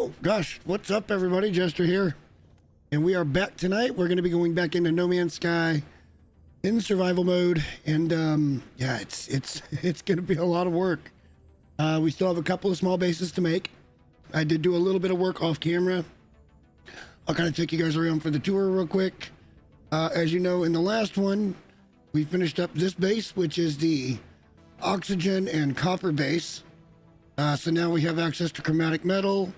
Oh gosh, what's up everybody? Jester here. And we are back tonight. We're going to be going back into No Man's Sky in survival mode. And yeah, it's going to be a lot of work. We still have a couple of small bases to make. I did do a little bit of work off camera. I'll kind of take you guys around for the tour real quick. As you know, in the last one, we finished up this base, which is the oxygen and copper base. So now we have access to chromatic metal,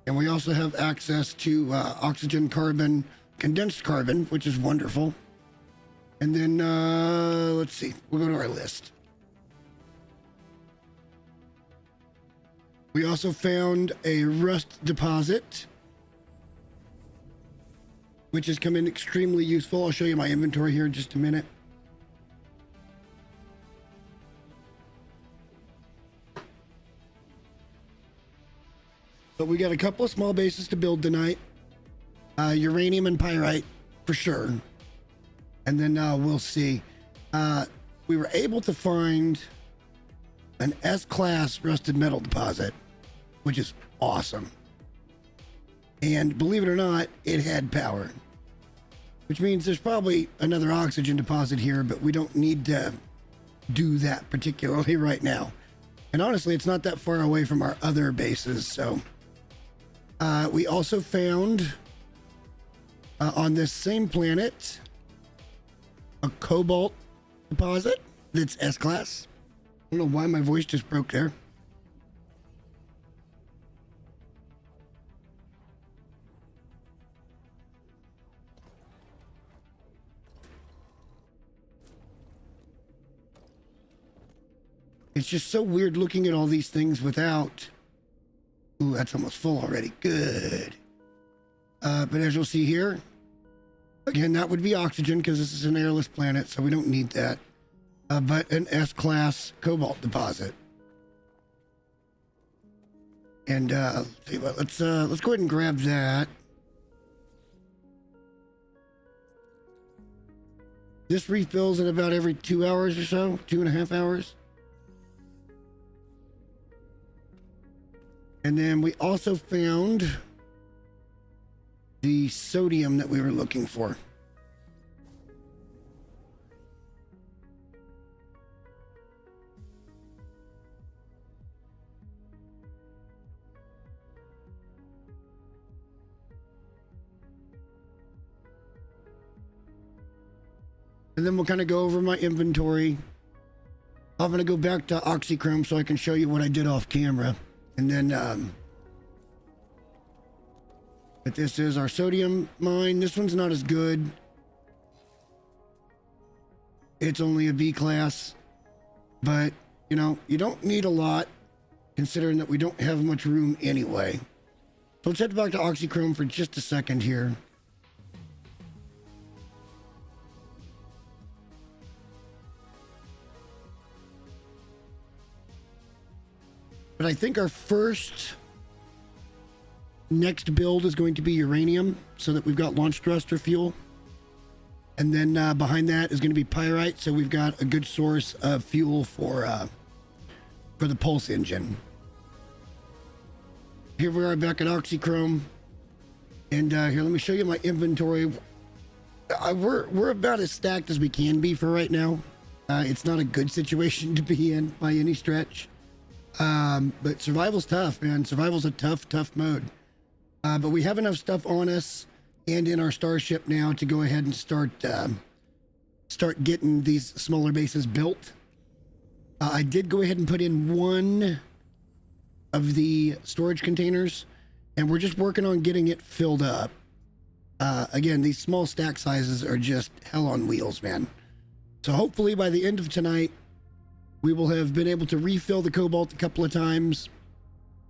and we also have access to oxygen, carbon, condensed carbon, which is wonderful. And then, let's see, we'll go to our list. We also found a rust deposit, which has come in extremely useful. I'll show you my inventory here in just a minute. But we got a couple of small bases to build tonight. Uranium and pyrite, for sure. And then we'll see. We were able to find an S-class rusted metal deposit, which is awesome. And believe it or not, it had power. Which means there's probably another oxygen deposit here, but we don't need to do that particularly right now. And honestly, it's not that far away from our other bases, so... we also found on this same planet a cobalt deposit that's S-class. I don't know why my voice just broke there. It's just so weird looking at all these things without... Ooh, that's almost full already. Good. But as you'll see here, again, that would be oxygen because this is an airless planet, so we don't need that. But an S-class cobalt deposit. And tell you what, let's go ahead and grab that. This refills in about every 2 hours or so, 2.5 hours. And then we also found the sodium that we were looking for. And then we'll kind of go over my inventory. I'm going to go back to Oxychrome so I can show you what I did off camera. And then, but this is our sodium mine. This one's not as good. It's only a B class, but you know, you don't need a lot considering that we don't have much room anyway. So let's head back to Oxychrome for just a second here. But I think our first next build is going to be uranium so that we've got launch thruster fuel. And then behind that is going to be pyrite. So we've got a good source of fuel for the pulse engine. Here we are back at Oxychrome. And here, let me show you my inventory. We're about as stacked as we can be for right now. It's not a good situation to be in by any stretch. But survival's tough, man. Survival's a tough mode. But we have enough stuff on us and in our starship now to go ahead and start getting these smaller bases built. I did go ahead and put in one of the storage containers, and we're just working on getting it filled up. Again, these small stack sizes are just hell on wheels, man. So hopefully by the end of tonight, we will have been able to refill the cobalt a couple of times,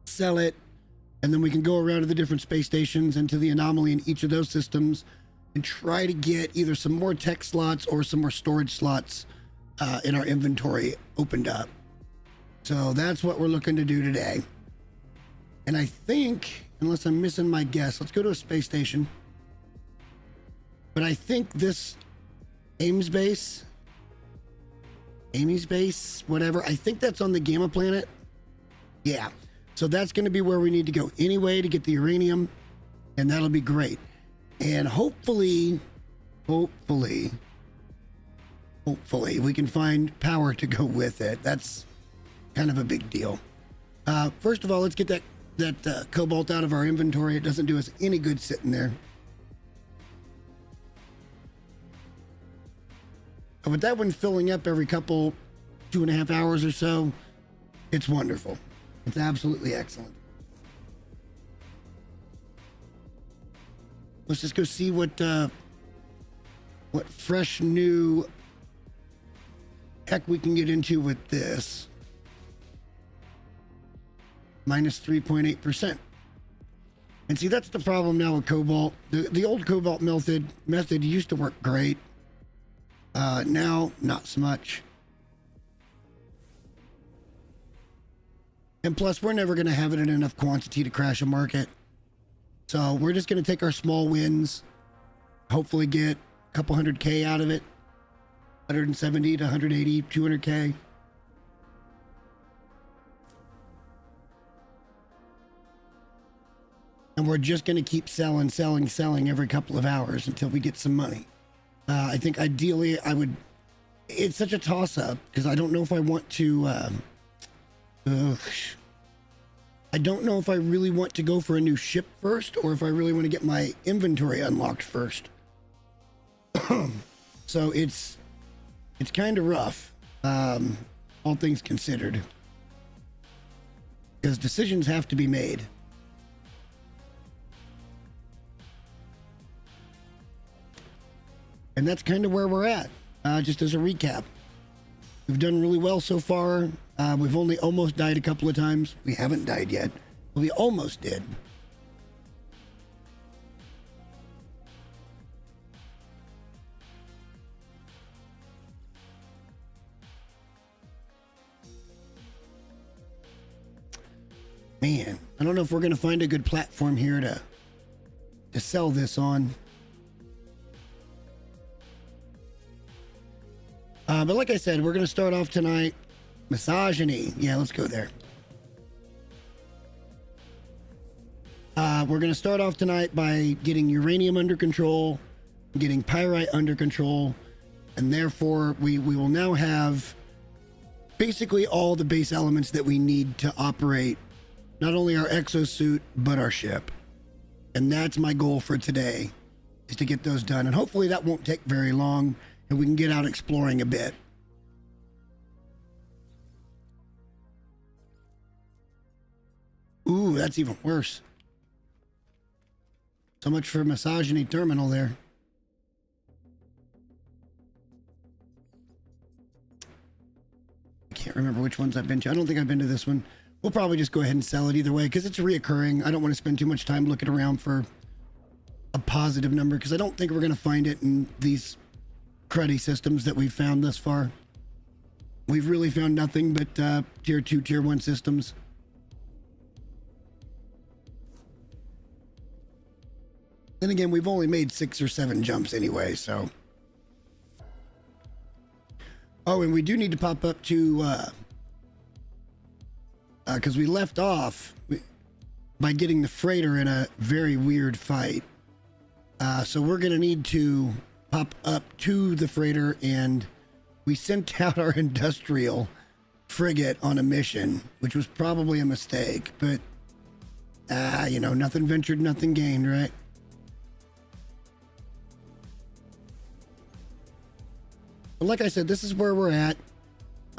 sell it, and then we can go around to the different space stations and to the anomaly in each of those systems and try to get either some more tech slots or some more storage slots in our inventory opened up. So that's what we're looking to do today. And I think, unless I'm missing my guess, let's go to a space station. But I think this Amy's base, whatever, I think that's on the Gamma planet. Yeah. So that's going to be where we need to go anyway to get the uranium, and that'll be great. And hopefully we can find power to go with it. That's kind of a big deal. First of all, let's get that cobalt out of our inventory. It doesn't do us any good sitting there. And with that one filling up every couple 2.5 hours or so, it's wonderful. It's absolutely excellent. Let's just go see what fresh new heck we can get into with this. Minus 3.8%. And see, that's the problem now with cobalt. The old cobalt method used to work great. Now, not so much. And plus, we're never going to have it in enough quantity to crash a market. So we're just going to take our small wins, hopefully get a couple 100K out of it. 170 to 180, 200K. And we're just going to keep selling every couple of hours until we get some money. I think ideally it's such a toss-up because I don't know if I want to, I don't know if I really want to go for a new ship first or if I really want to get my inventory unlocked first. So it's kind of rough, all things considered, because decisions have to be made. And that's kind of where we're at. Just as a recap, we've done really well so far. We've only almost died a couple of times. We haven't died yet, but we almost did. Man, I don't know if we're going to find a good platform here to sell this on. But like I said, we're going to start off tonight. Misogyny. Yeah, let's go there. We're going to start off tonight by getting uranium under control, getting pyrite under control, and therefore we will now have basically all the base elements that we need to operate not only our exosuit, but our ship. And that's my goal for today, is to get those done. And hopefully that won't take very long, and we can get out exploring a bit. Ooh, that's even worse. So much for misogyny terminal there. I can't remember which ones I've been to. I don't think I've been to this one. We'll probably just go ahead and sell it either way because it's reoccurring. I don't want to spend too much time looking around for a positive number because I don't think we're going to find it in these cruddy systems that we've found thus far. We've really found nothing but tier 2, tier 1 systems. Then again, we've only made 6 or 7 jumps anyway, so. Oh, and we do need to pop up to, because we left off by getting the freighter in a very weird fight. So we're going to need to pop up to the freighter, and we sent out our industrial frigate on a mission, which was probably a mistake, but, you know, nothing ventured, nothing gained, right? But like I said, this is where we're at.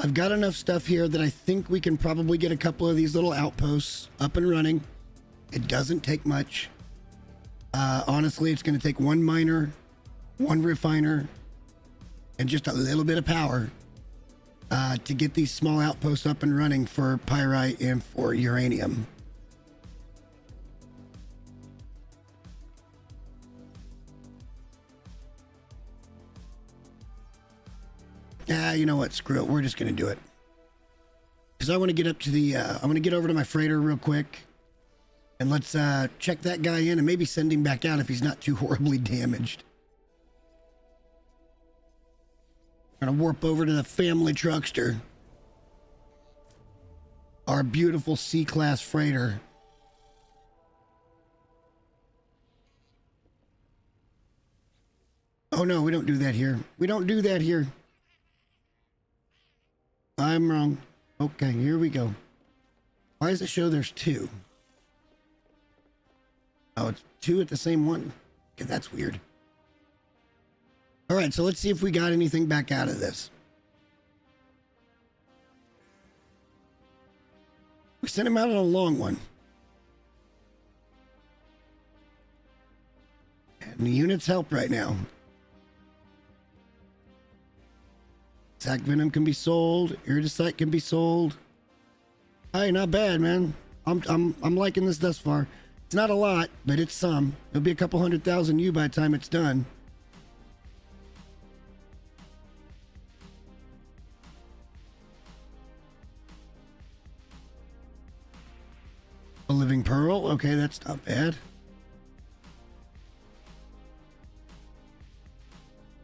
I've got enough stuff here that I think we can probably get a couple of these little outposts up and running. It doesn't take much. Honestly, it's going to take 1 miner, 1 refiner, and just a little bit of power to get these small outposts up and running for pyrite and for uranium. You know what? Screw it. We're just going to do it. Because I want to get up to the, I want to get over to my freighter real quick. And let's check that guy in and maybe send him back out if he's not too horribly damaged. I'm going to warp over to the family truckster. our beautiful C-class freighter. Oh no, we don't do that here. We don't do that here. I'm wrong. Okay, here we go. Why does it show there's two? Oh, it's two at the same one. Okay, that's weird. All right, so let's see if we got anything back out of this. We sent him out on a long one. And the units help right now. Sac venom can be sold. Iridesite can be sold. Hey, not bad, man. I'm liking this thus far. It's not a lot, but it's some. It'll be a couple 100,000 U by the time it's done. A living pearl. Okay, that's not bad.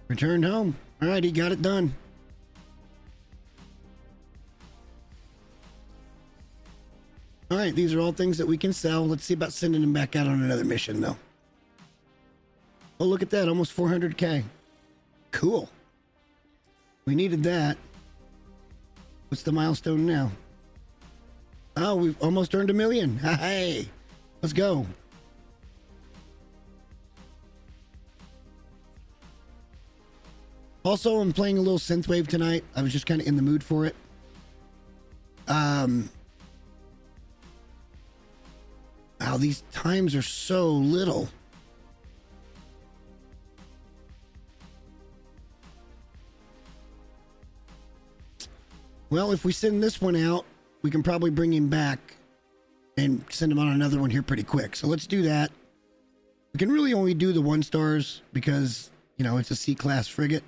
Returned home. All right, he got it done. All right, these are all things that we can sell. Let's see about sending them back out on another mission, though. Oh, look at that. Almost 400K. Cool. We needed that. What's the milestone now? Oh, we've almost earned 1 million. Hey, let's go. Also, I'm playing a little synthwave tonight. I was just kind of in the mood for it. Wow, these times are so little. Well, if we send this one out, we can probably bring him back and send him on another one here pretty quick. So let's do that. We can really only do the 1 stars because, you know, it's a C-class frigate.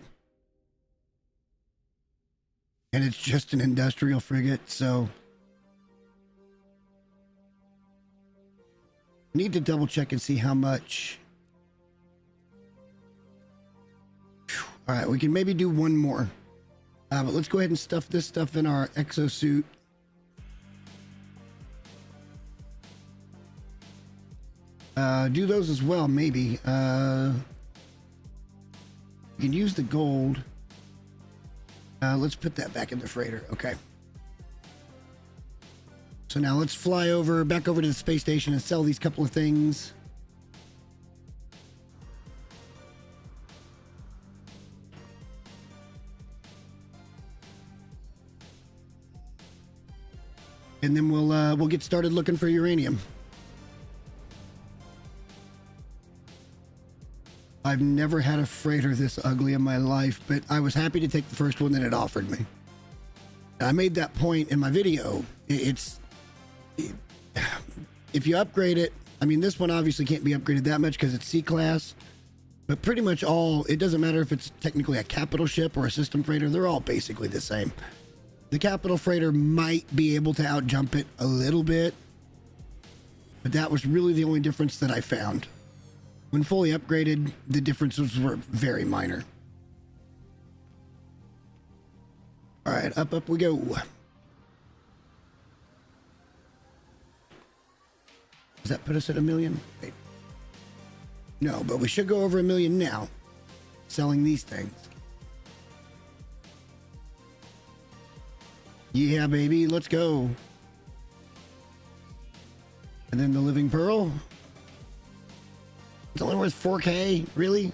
And it's just an industrial frigate, so... Need to double check and see how much. Whew. All right, we can maybe do 1 more. But let's go ahead and stuff this stuff in our exosuit. Do those as well, maybe. We can use the gold. Let's put that back in the freighter. Okay. So now let's fly back over to the space station and sell these couple of things. And then we'll get started looking for uranium. I've never had a freighter this ugly in my life, but I was happy to take the first one that it offered me. I made that point in my video. If you upgrade it, I mean, this one obviously can't be upgraded that much because it's C-class, but pretty much it doesn't matter if it's technically a capital ship or a system freighter, they're all basically the same. The capital freighter might be able to outjump it a little bit, but that was really the only difference that I found. When fully upgraded, the differences were very minor. All right, up we go. Does that put us at 1 million? Wait. No, but we should go over 1 million now, selling these things. Yeah, baby, let's go. And then the living pearl. It's only worth 4K, really?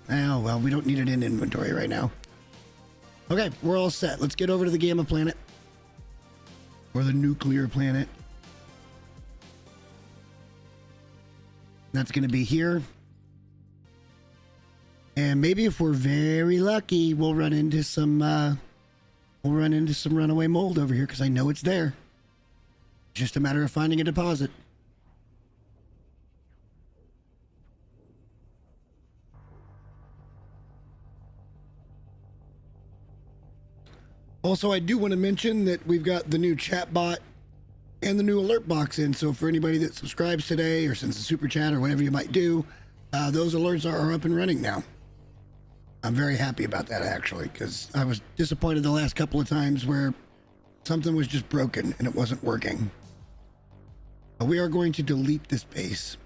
Oh, well, we don't need it in inventory right now. Okay, we're all set. Let's get over to the Gamma planet. Or the nuclear planet. That's going to be here. And maybe if we're very lucky, we'll run into some runaway mold over here because I know it's there. Just a matter of finding a deposit. Also, I do want to mention that we've got the new chat bot and the new alert box in. So for anybody that subscribes today or sends a super chat or whatever you might do, those alerts are up and running now. I'm very happy about that, actually, because I was disappointed the last couple of times where something was just broken and it wasn't working. But we are going to delete this base.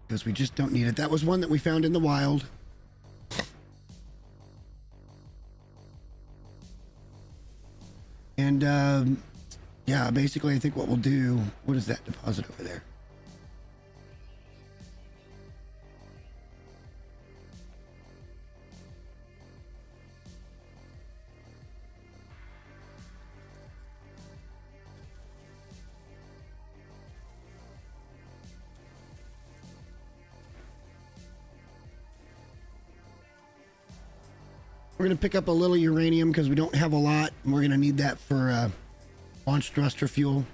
Because we just don't need it. That was one that we found in the wild. And, yeah, basically I think what we'll do... What is that deposit over there? We're going to pick up a little uranium because we don't have a lot, and we're going to need that for launch thruster fuel.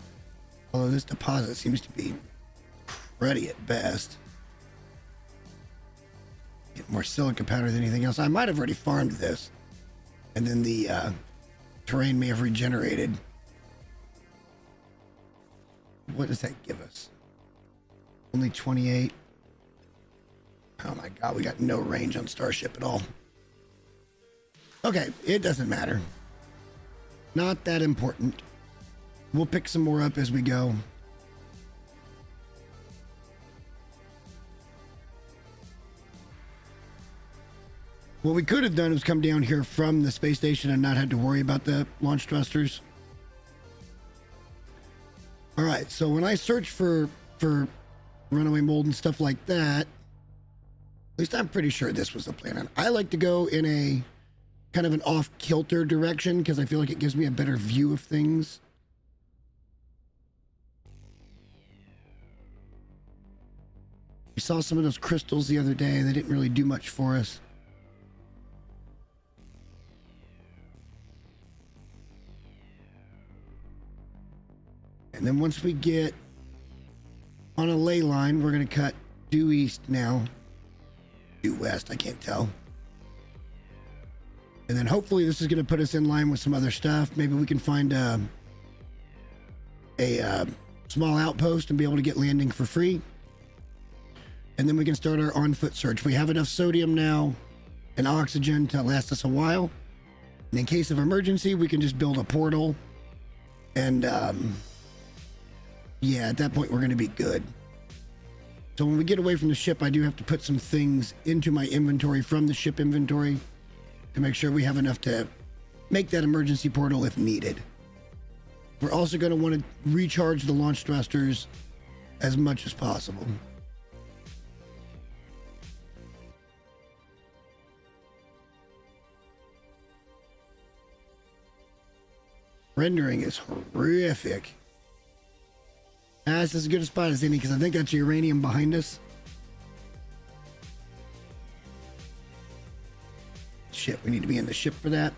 Although this deposit seems to be pretty at best. Get more silica powder than anything else. I might have already farmed this, and then the terrain may have regenerated. What does that give us? Only 28. Oh my god, we got no range on Starship at all. Okay, it doesn't matter. Not that important. We'll pick some more up as we go. What we could have done was come down here from the space station and not had to worry about the launch thrusters. All right, so when I search for runaway mold and stuff like that, at least I'm pretty sure this was the plan. I like to go in a kind of an off-kilter direction because I feel like it gives me a better view of things. We saw some of those crystals the other day. They didn't really do much for us. And then once we get on a ley line, we're going to cut due east now. Due west, I can't tell. And then hopefully this is going to put us in line with some other stuff. Maybe we can find a small outpost and be able to get landing for free. And then we can start our on-foot search. We have enough sodium now and oxygen to last us a while. And in case of emergency, we can just build a portal. And yeah, at that point, we're going to be good. So when we get away from the ship, I do have to put some things into my inventory from the ship inventory to make sure we have enough to make that emergency portal if needed. We're also going to want to recharge the launch thrusters as much as possible. Rendering is horrific. That's as good a spot as any because I think that's uranium behind us. Shit, we need to be in the ship for that.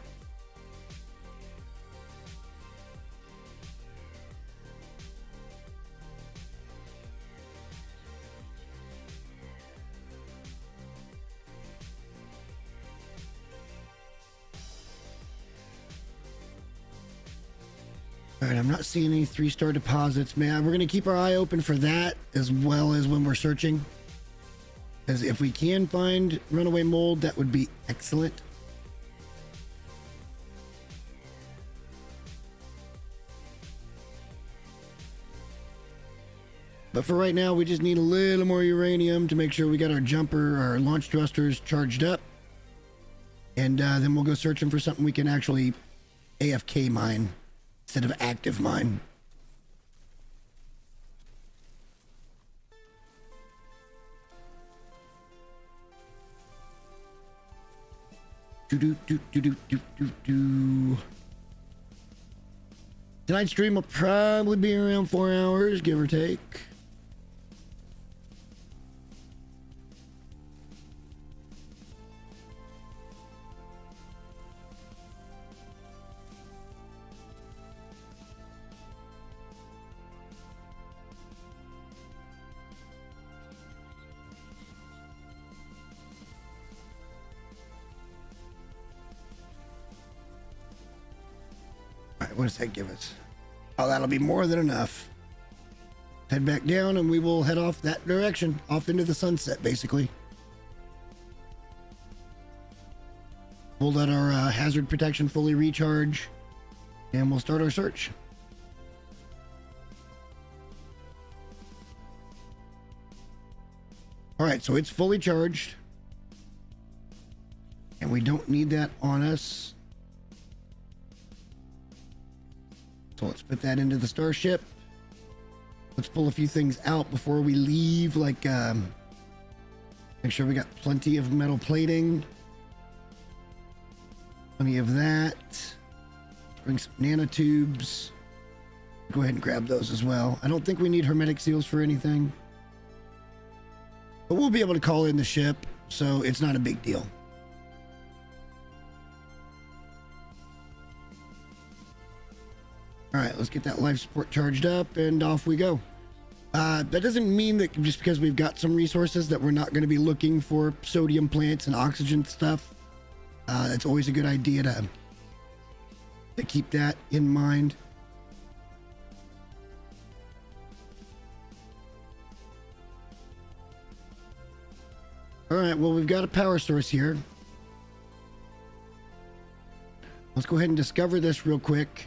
All right, I'm not seeing any 3-star deposits, man. We're going to keep our eye open for that as well as when we're searching. Because if we can find runaway mold, that would be excellent. But for right now, we just need a little more uranium to make sure we got our jumper, our launch thrusters charged up. And then we'll go searching for something we can actually AFK mine instead of active mine. Tonight's stream will probably be around 4 hours, give or take. All right, what does that give us? Oh, that'll be more than enough head back down and we will head off that direction, off into the sunset, basically. We'll let our hazard protection fully recharge and we'll start our search. All right, so it's fully charged and we don't need that on us. So let's put that into the starship. Let's pull a few things out before we leave, like make sure we got plenty of metal plating. Plenty of that. Bring some nanotubes. Go ahead and grab those as well. I don't think we need hermetic seals for anything. But we'll be able to call in the ship, so it's not a big deal. All right, let's get that life support charged up and off we go. That doesn't mean that just because we've got some resources that we're not going to be looking for sodium plants and oxygen stuff. That's always a good idea to keep that in mind. All right, well, we've got a power source here. Let's go ahead and discover this real quick.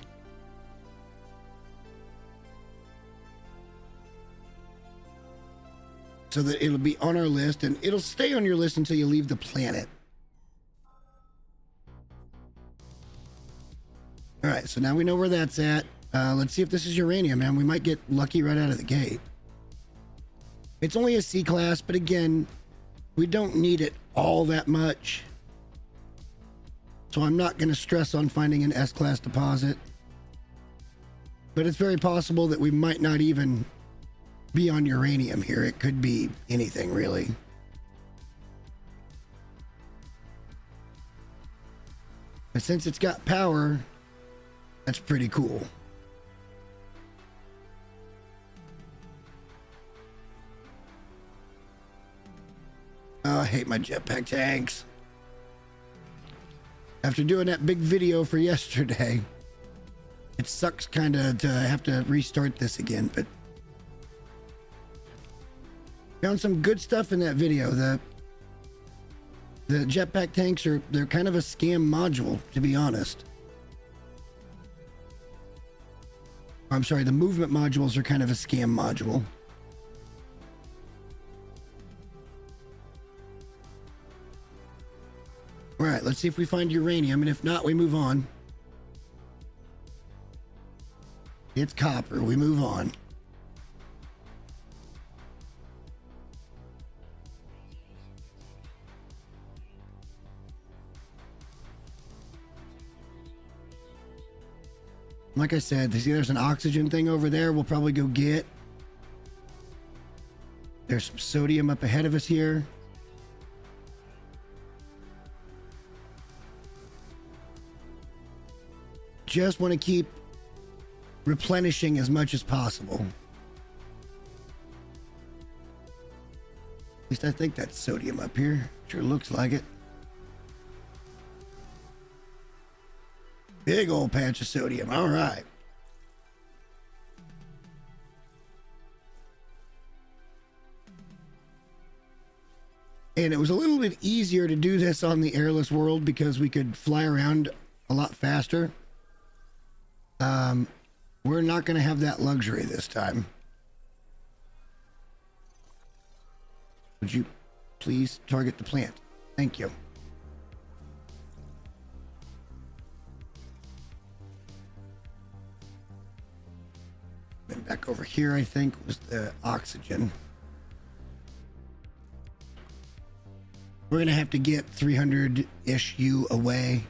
So that it'll be on our list, and it'll stay on your list until you leave the planet. All right, so now we know where that's at. Let's see if this is uranium, man. We might get lucky right out of the gate. It's only a C class, but again, we don't need it all that much. So I'm not going to stress on finding an S class deposit. But it's very possible that we might not even be on uranium here. It could be anything, really. But since it's got power, that's pretty cool. Oh, I hate my jetpack tanks. After doing that big video for yesterday, it sucks kind of to have to restart this again, but found some good stuff in that video. The jetpack tanks they're kind of a scam module, to be honest. I'm sorry, the movement modules are kind of a scam module. All right, let's see if we find uranium, and if not, we move on. It's copper. We move on. Like I said, see, there's an oxygen thing over there we'll probably go get. There's some sodium up ahead of us here. Just want to keep replenishing as much as possible. At least I think that's sodium up here. Sure looks like it. Big old patch of sodium. All right. And it was a little bit easier to do this on the airless world because we could fly around a lot faster. We're not going to have that luxury this time. Would you please target the plant? Thank you. And back over here, I think, was the oxygen. We're going to have to get 300-ish U away.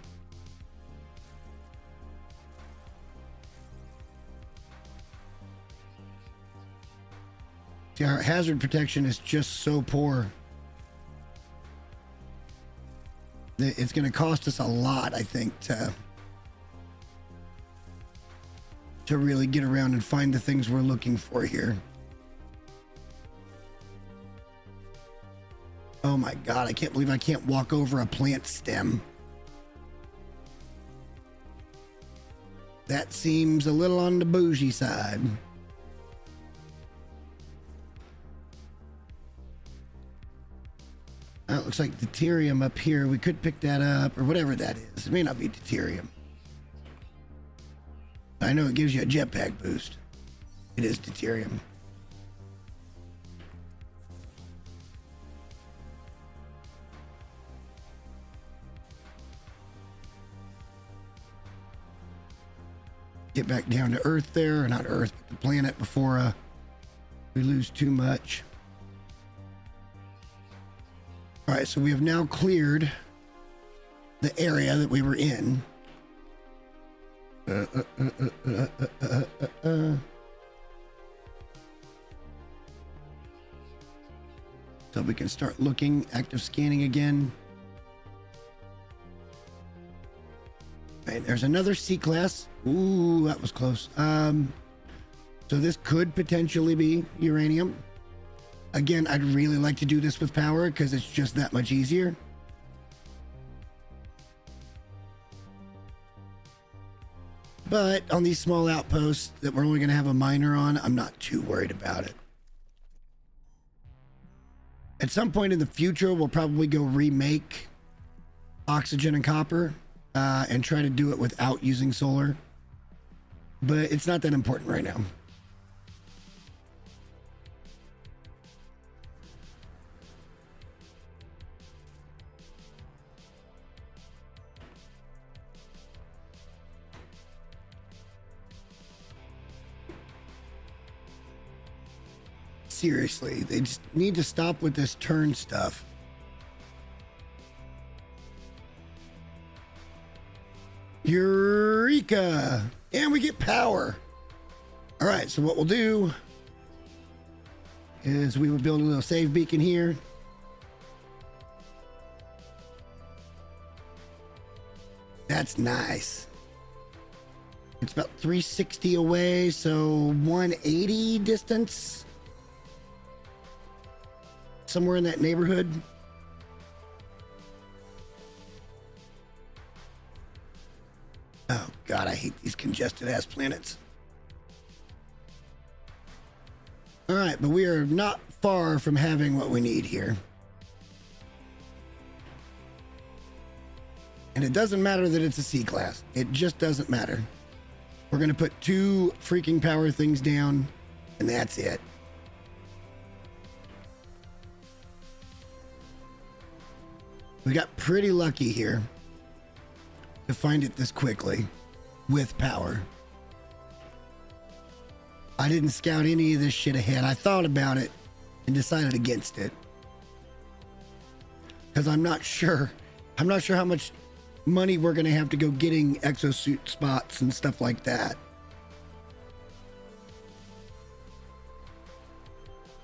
See, our hazard protection is just so poor that it's going to cost us a lot, I think, to really get around and find the things we're looking for here. Oh my God, I can't believe I can't walk over a plant stem. That seems a little on the bougie side. it looks like deuterium up here. We could pick that up, or whatever that is. It may not be deuterium. I know it gives you a jetpack boost. It is deuterium. Get back down to Earth there, or not Earth, but the planet before we lose too much. All right, so we have now cleared the area that we were in. So we can start looking, active scanning again. All right, there's another C-class. Ooh, that was close. So this could potentially be uranium. Again, I'd really like to do this with power because it's just that much easier. But on these small outposts that we're only going to have a miner on, I'm not too worried about it. At some point in the future, we'll probably go remake oxygen and copper and try to do it without using solar. But it's not that important right now. Seriously, they just need to stop with this turn stuff. Eureka! And we get power. All right, so what we'll do is we will build a little save beacon here. That's nice. It's about 360 away, so 180 distance. Somewhere in that neighborhood. Oh God, I hate these congested ass planets. All right, but we are not far from having what we need here. And it doesn't matter that it's a C-class. It just doesn't matter. We're gonna put 2 freaking power things down, and that's it. We got pretty lucky here to find it this quickly with power. I didn't scout any of this shit ahead. I thought about it and decided against it. Because I'm not sure how much money we're going to have to go getting exosuit spots and stuff like that.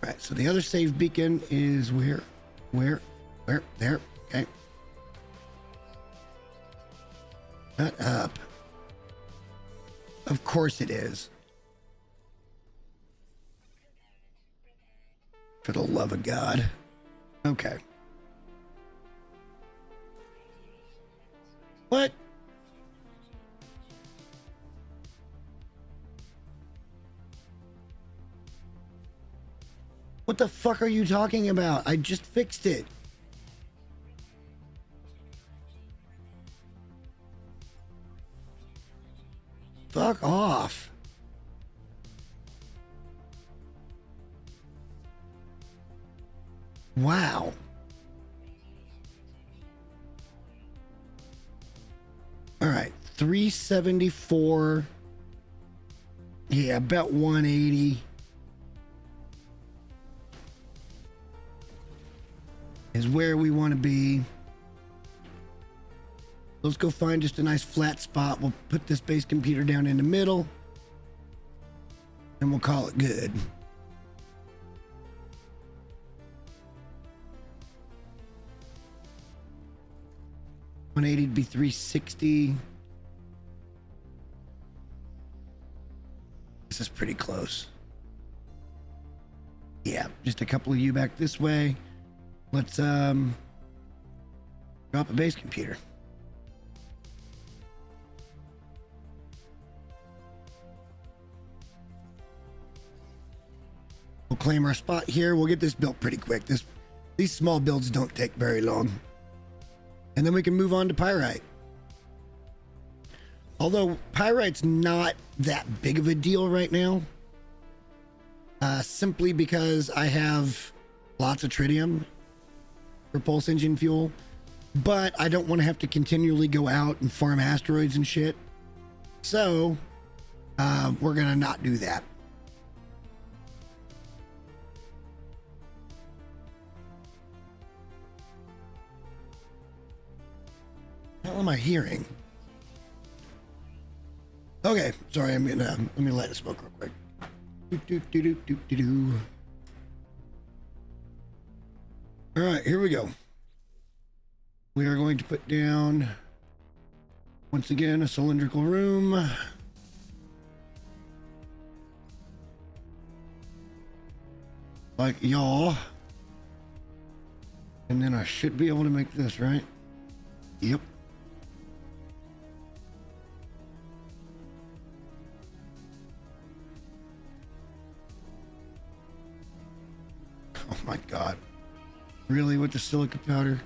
All right, so the other save beacon is where? There. Okay. Shut up. Of course it is. For the love of God. Okay. What? What the fuck are you talking about? I just fixed it. Fuck off. Wow. All right, 374. Yeah, about 180 is where we want to be. Let's go find just a nice flat spot. We'll put this base computer down in the middle and we'll call it good. $180 would be 360. This is pretty close. Yeah, just a couple of you back this way. Let's drop a base computer. We'll claim our spot here. We'll get this built pretty quick. This These small builds don't take very long. And then we can move on to pyrite. Although pyrite's not that big of a deal right now. Simply because I have lots of tritium for pulse engine fuel. But I don't want to have to continually go out and farm asteroids and shit. So, we're going to not do that. What am I hearing? Okay, sorry, let me light a smoke real quick. All right, here we go. We are going to put down, once again, a cylindrical room. Like y'all. And then I should be able to make this, right? Yep. Oh my God. Really, with the silica powder?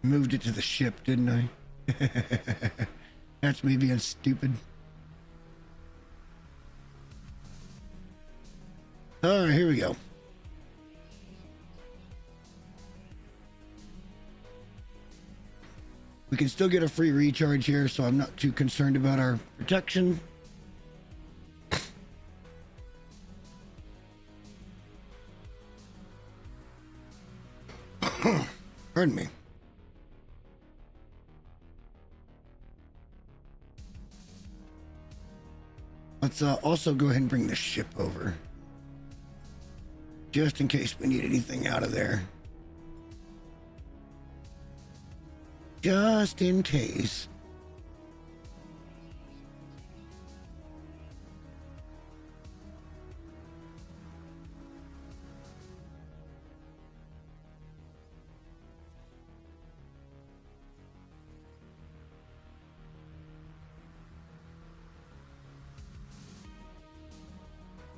Moved it to the ship, didn't I? That's me being stupid. All right, here we go. We can still get a free recharge here, so I'm not too concerned about our protection. Pardon me. Let's also go ahead and bring the ship over. Just in case we need anything out of there. Just in case.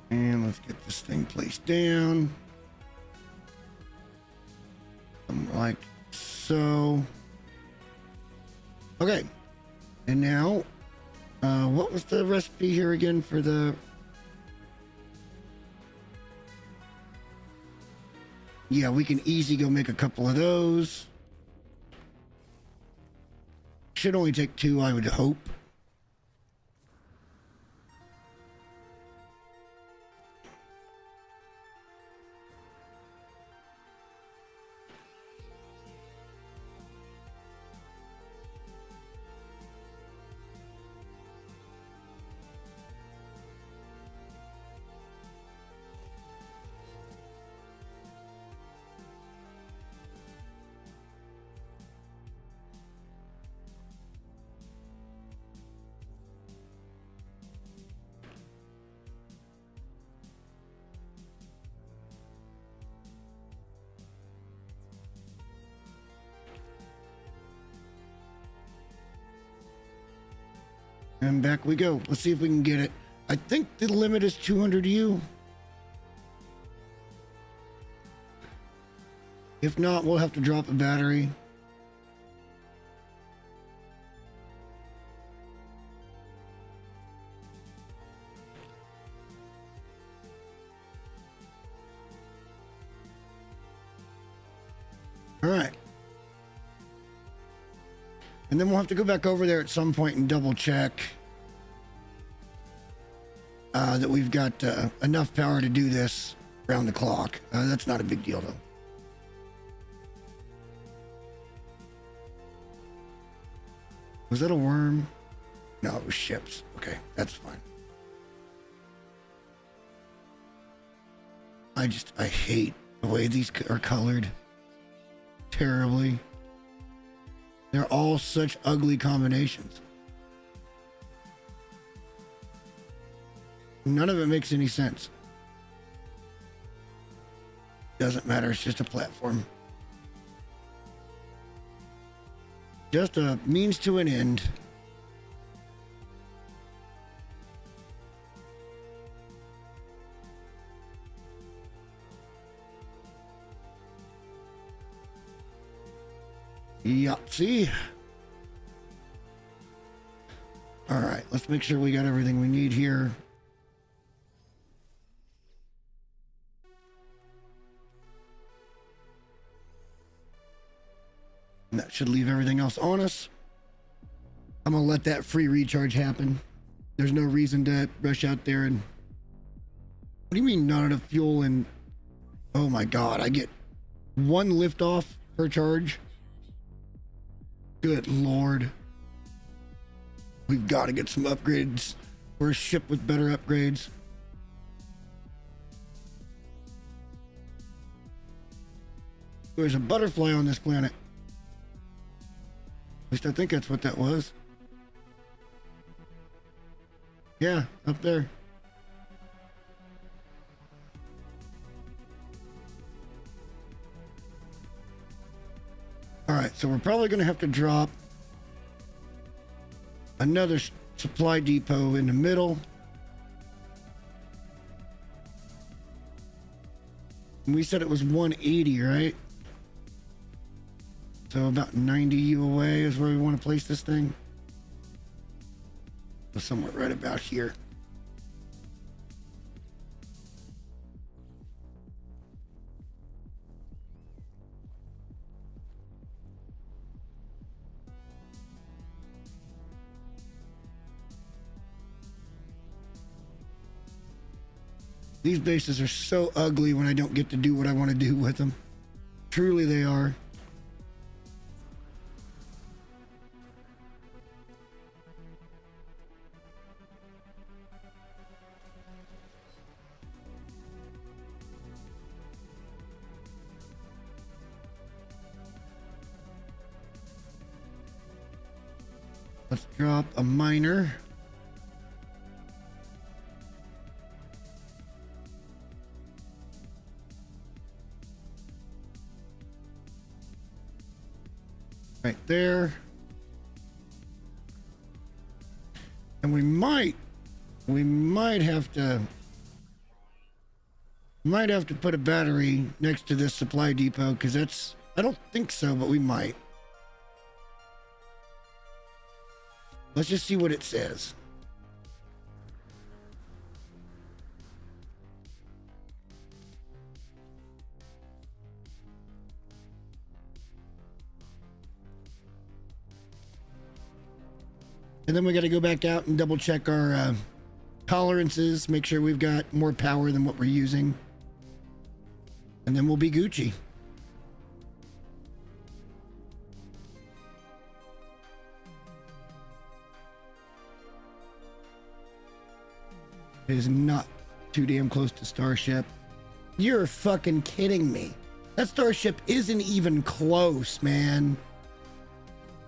And let's get this thing placed down. Something like so. Okay. And now, what was the recipe here again for the... Yeah, we can easy go make a couple of those. Should only take 2, I would hope. And back we go. Let's see if we can get it. I think the limit is 200 U. If not, we'll have to drop a battery. All right. And then we'll have to go back over there at some point and double check that we've got enough power to do this around the clock. That's not a big deal, though. Was that a worm? No, it was ships. Okay, that's fine. I hate the way these are colored. Terribly. They're all such ugly combinations. None of it makes any sense. Doesn't matter, it's just a platform. Just a means to an end. Yahtzee. All right, let's make sure we got everything we need here. And that should leave everything else on us. I'm gonna let that free recharge happen. There's no reason to rush out there and... What do you mean not enough fuel? And oh my god, I get one liftoff per charge. Good lord. We've got to get some upgrades. We're a ship with better upgrades. There's a butterfly on this planet. At least I think that's what that was. Yeah, up there. All right, so we're probably going to have to drop another supply depot in the middle. And we said it was 180, right? So about 90 U away is where we want to place this thing. So somewhere right about here. These bases are so ugly when I don't get to do what I want to do with them. Truly they are. Let's drop a miner. Right there. And we might have to put a battery next to this supply depot, because that's, I don't think so, but we might. Let's just see what it says. And then we got to go back out and double check our tolerances, make sure we've got more power than what we're using. And then we'll be Gucci. It is not too damn close to Starship. You're fucking kidding me. That Starship isn't even close, man.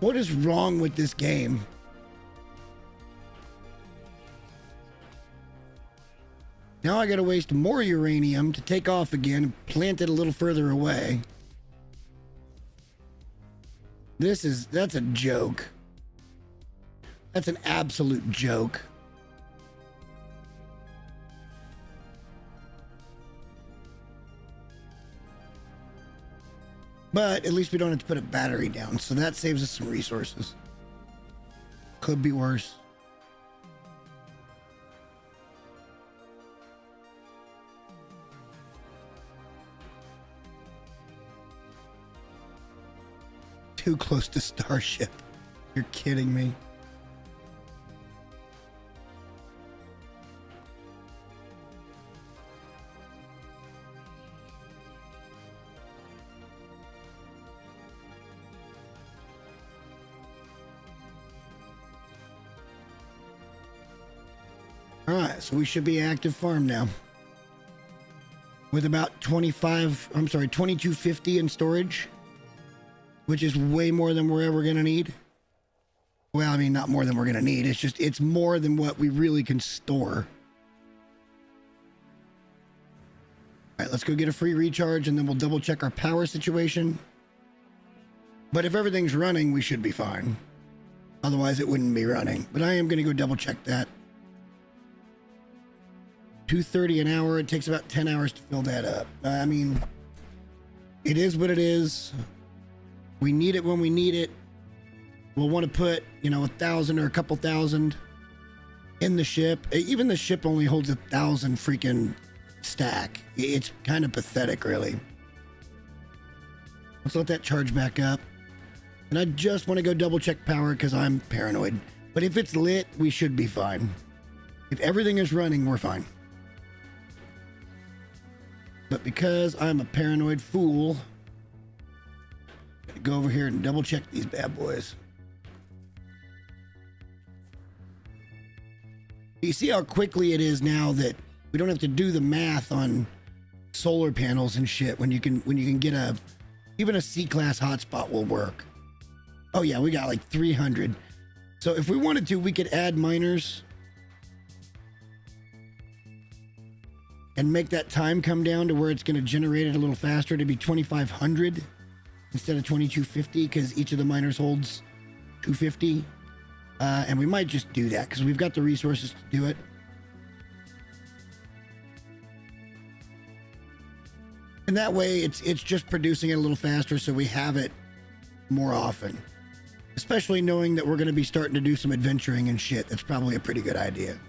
What is wrong with this game? Now I gotta waste more uranium to take off again and plant it a little further away. That's a joke. That's an absolute joke. But at least we don't have to put a battery down, so that saves us some resources. Could be worse. Too close to Starship. You're kidding me. All right, so we should be active farm now. With about 2250 in storage. Which is way more than we're ever going to need. Well, I mean, not more than we're going to need. It's just, it's more than what we really can store. All right, let's go get a free recharge and then we'll double check our power situation. But if everything's running, we should be fine. Otherwise, it wouldn't be running. But I am going to go double check that. 230 an hour. It takes about 10 hours to fill that up. I mean, it is what it is. We need it when we need it. We'll want to put, 1,000 or a couple thousand in the ship. Even the ship only holds 1,000 freaking stack. It's kind of pathetic, really. Let's let that charge back up. And I just want to go double check power because I'm paranoid. But if it's lit, we should be fine. If everything is running, we're fine. But because I'm a paranoid fool, I'm gonna go over here and double check these bad boys. You see how quickly it is now that we don't have to do the math on solar panels and shit when you can get even a C-class hotspot will work. Oh yeah, we got like 300. So if we wanted to, we could add miners and make that time come down to where it's going to generate it a little faster to be 2,500 instead of 2,250 because each of the miners holds 250. And we might just do that because we've got the resources to do it. And that way it's just producing it a little faster so we have it more often. Especially knowing that we're going to be starting to do some adventuring and shit. That's probably a pretty good idea.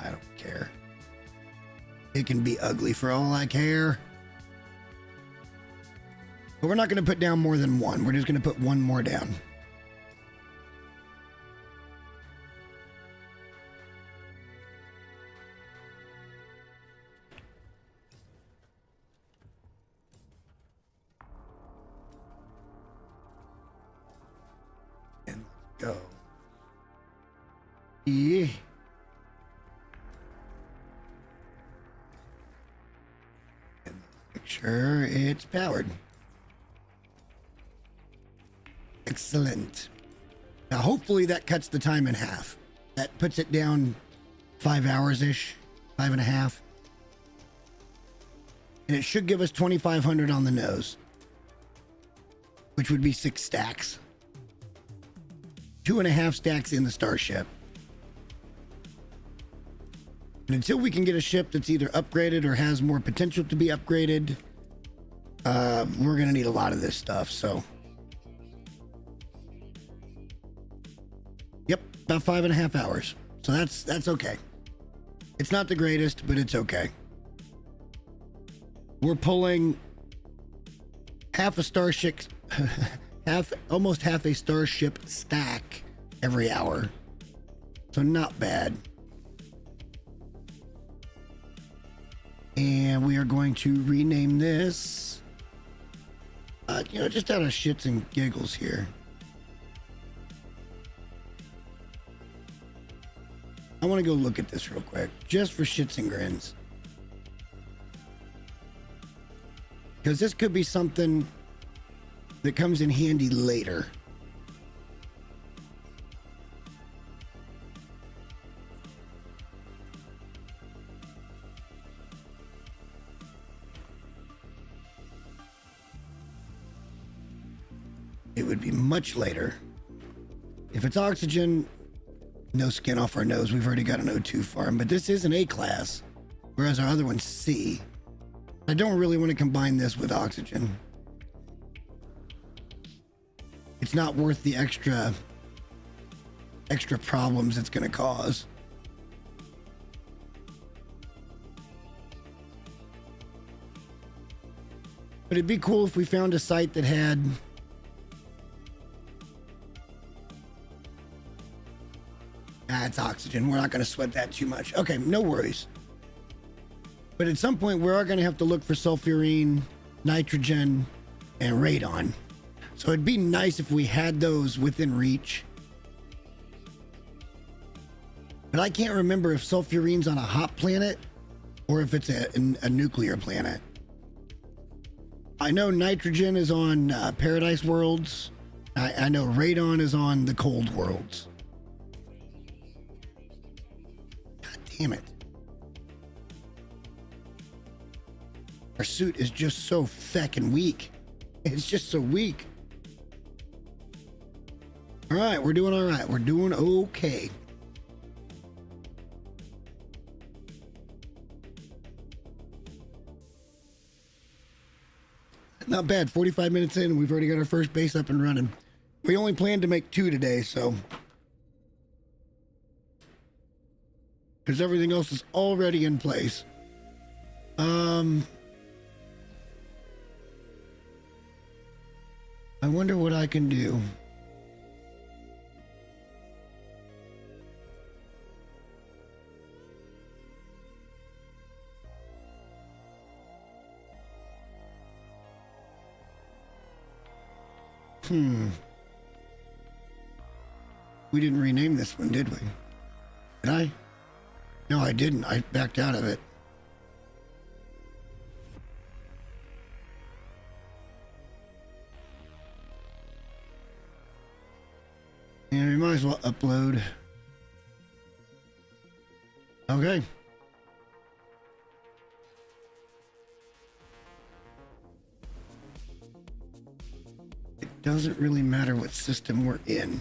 I don't care. It can be ugly for all I care. But we're not going to put down more than one. We're just going to put one more down. And go. Yeah. Make sure it's powered. Excellent. Now, hopefully that cuts the time in half. That puts it down 5 hours-ish, 5.5. And it should give us 2,500 on the nose, which would be 6 stacks. 2.5 stacks in the starship. And until we can get a ship that's either upgraded or has more potential to be upgraded, we're going to need a lot of this stuff, so. Yep, about 5.5 hours. So that's okay. It's not the greatest, but it's okay. We're pulling half a starship, almost half a starship stack every hour. So not bad. And we are going to rename this, just out of shits and giggles here. I want to go look at this real quick, just for shits and grins. Because this could be something that comes in handy later. It would be much later. If it's oxygen, no skin off our nose. We've already got an O2 farm, but this is an A class, whereas our other one's C. I don't really want to combine this with oxygen. It's not worth the extra problems it's going to cause. But it'd be cool if we found a site that had it's oxygen. We're not going to sweat that too much. Okay, no worries. But at some point, we are going to have to look for sulfurine, nitrogen, and radon. So it'd be nice if we had those within reach. But I can't remember if sulfurine's on a hot planet or if it's a nuclear planet. I know nitrogen is on Paradise Worlds. I know radon is on the cold worlds. Damn it. Our suit is just so feckin' weak. It's just so weak. All right, we're doing all right. We're doing okay. Not bad. 45 minutes in, we've already got our first base up and running. We only planned to make 2 today, so. Because everything else is already in place. I wonder what I can do. We didn't rename this one, did we? Did I? No, I didn't. I backed out of it. Yeah, we might as well upload. Okay. It doesn't really matter what system we're in.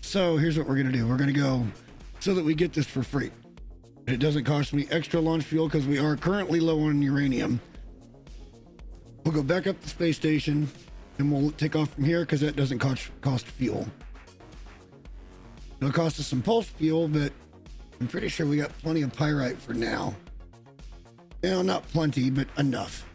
So here's what we're going to do. We're going to go so that we get this for free. It doesn't cost me extra launch fuel because we are currently low on uranium. We'll go back up the space station and we'll take off from here because that doesn't cost fuel. It'll cost us some pulse fuel, but I'm pretty sure we got plenty of pyrite for now. Well, not plenty, but enough.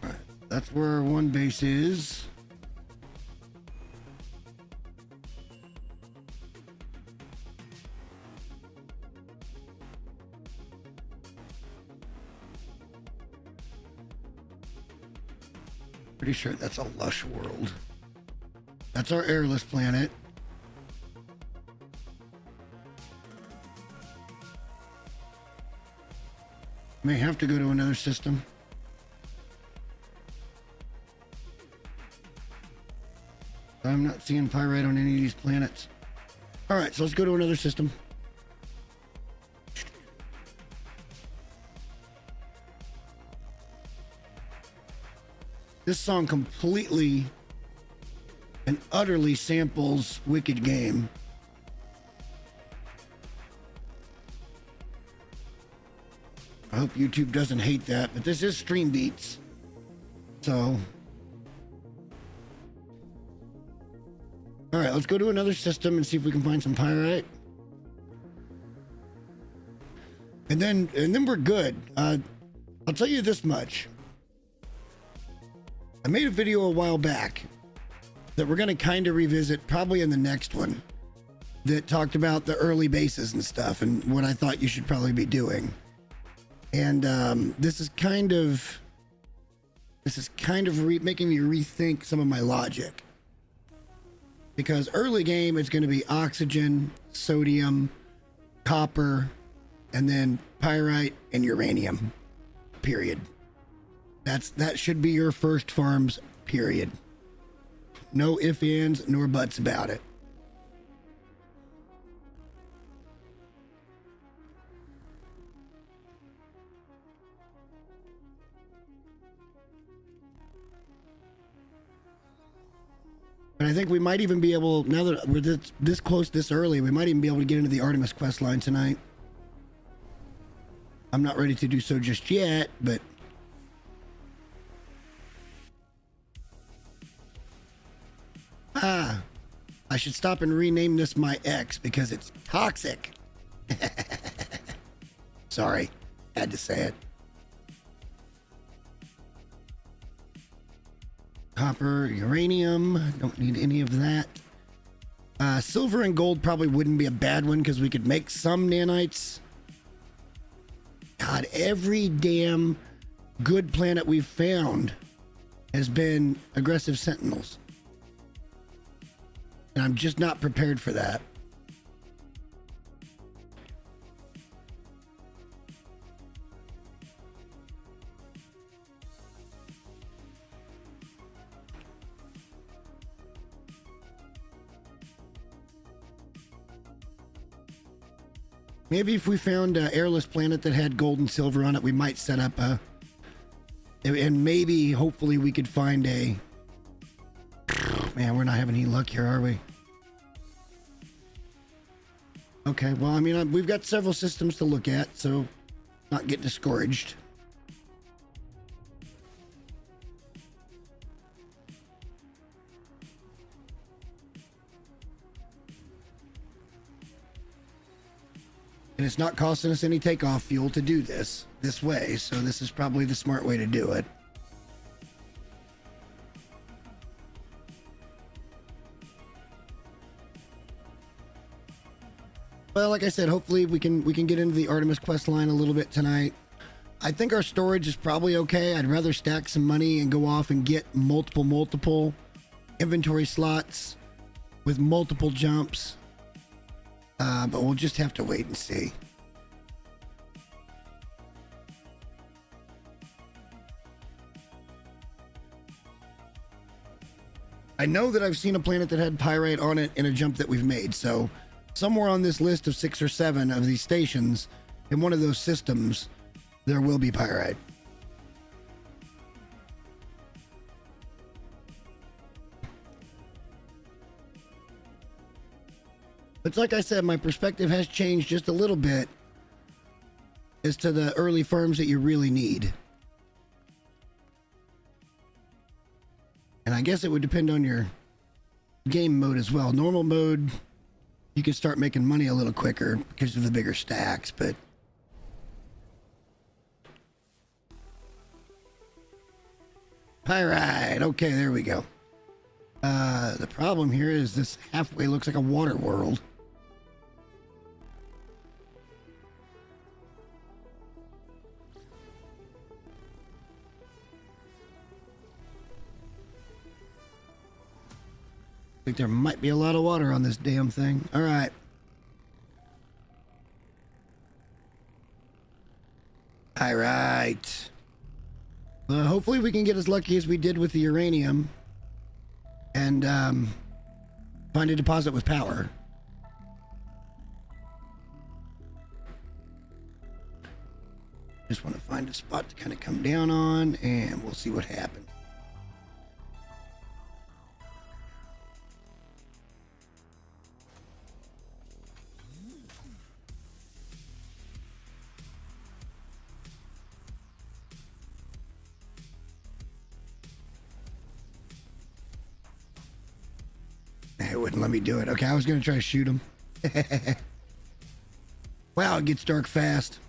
All right, that's where our one base is. Pretty sure that's a lush world. That's our airless planet. May have to go to another system. I'm not seeing pyrite on any of these planets. All right, so let's go to another system. This song completely and utterly samples Wicked Game. I hope YouTube doesn't hate that, but this is Stream Beats. So. All right, let's go to another system and see if we can find some pyrite. And then we're good. I'll tell you this much. I made a video a while back that we're going to kind of revisit probably in the next one that talked about the early bases and stuff and what I thought you should probably be doing. And this is kind of making me rethink some of my logic. Because early game, it's going to be oxygen, sodium, copper, and then pyrite and uranium, period. That should be your first farms, period. No ifs, ands, nor buts about it. But I think we might even be able, now that we're this close this early, we might even be able to get into the Artemis quest line tonight. I'm not ready to do so just yet, but I should stop and rename this my ex because it's toxic. Sorry, had to say it. Copper, uranium, don't need any of that. Silver and gold probably wouldn't be a bad one because we could make some nanites. God, every damn good planet we've found has been aggressive sentinels. And I'm just not prepared for that. Maybe if we found an airless planet that had gold and silver on it, we might set up a... And maybe, hopefully, we could find a... Man, we're not having any luck here, are we? Okay, well, I mean, we've got several systems to look at, so not get discouraged. And it's not costing us any takeoff fuel to do this way, so this is probably the smart way to do it. Well, like I said, hopefully we can get into the Artemis quest line a little bit tonight. I think our storage is probably okay. I'd rather stack some money and go off and get multiple inventory slots with multiple jumps. But we'll just have to wait and see. I know that I've seen a planet that had pyrite on it in a jump that we've made, so somewhere on this list of 6 or 7 of these stations in one of those systems, there will be pyrite. But like I said, my perspective has changed just a little bit as to the early farms that you really need. And I guess it would depend on your game mode as well. Normal mode, you can start making money a little quicker because of the bigger stacks, but... Pyrite! Okay, there we go. The problem here is this halfway looks like a water world. I think there might be a lot of water on this damn thing. All right. All right. Hopefully we can get as lucky as we did with the uranium and find a deposit with power. Just want to find a spot to kind of come down on, and we'll see what happens. It wouldn't let me do it. Okay, I was going to try to shoot him. Wow, it gets dark fast.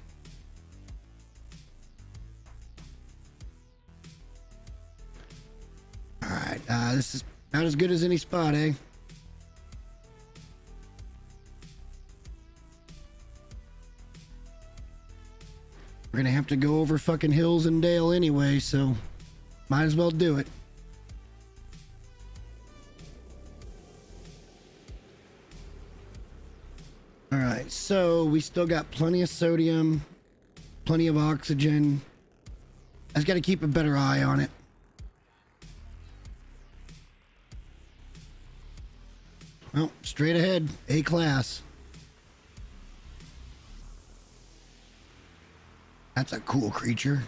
All right, this is about as good as any spot, eh? We're going to have to go over fucking hills and dale anyway, so might as well do it. All right, so we still got plenty of sodium, plenty of oxygen. I just got to keep a better eye on it. Well, straight ahead, A class. That's a cool creature.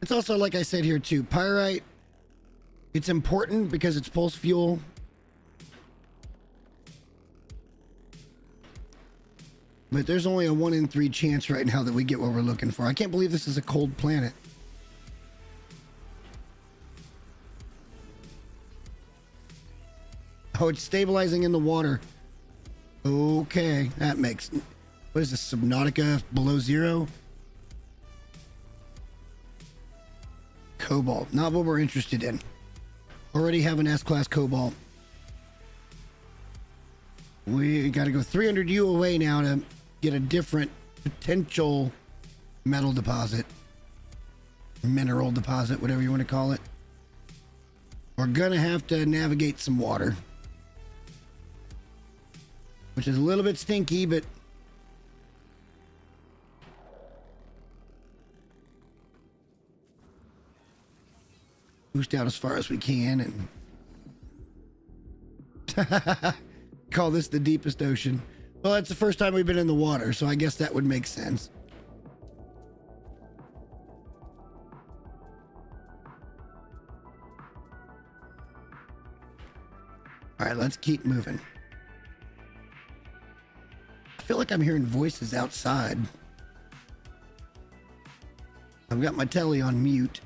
It's also, like I said here too, pyrite, it's important because it's pulse fuel. But there's only a 1 in 3 chance right now that we get what we're looking for. I can't believe this is a cold planet. Oh, it's stabilizing in the water. Okay, that makes... What is this, Subnautica below 0? Cobalt, not what we're interested in. Already have an S-class Cobalt. We got to go 300 U away now to get a different potential metal deposit. Mineral deposit, whatever you want to call it. We're going to have to navigate some water. Which is a little bit stinky, but... boost out as far as we can and... Call this the deepest ocean. Well, that's the first time we've been in the water, so I guess that would make sense. All right, let's keep moving. I feel like I'm hearing voices outside. I've got my telly on mute.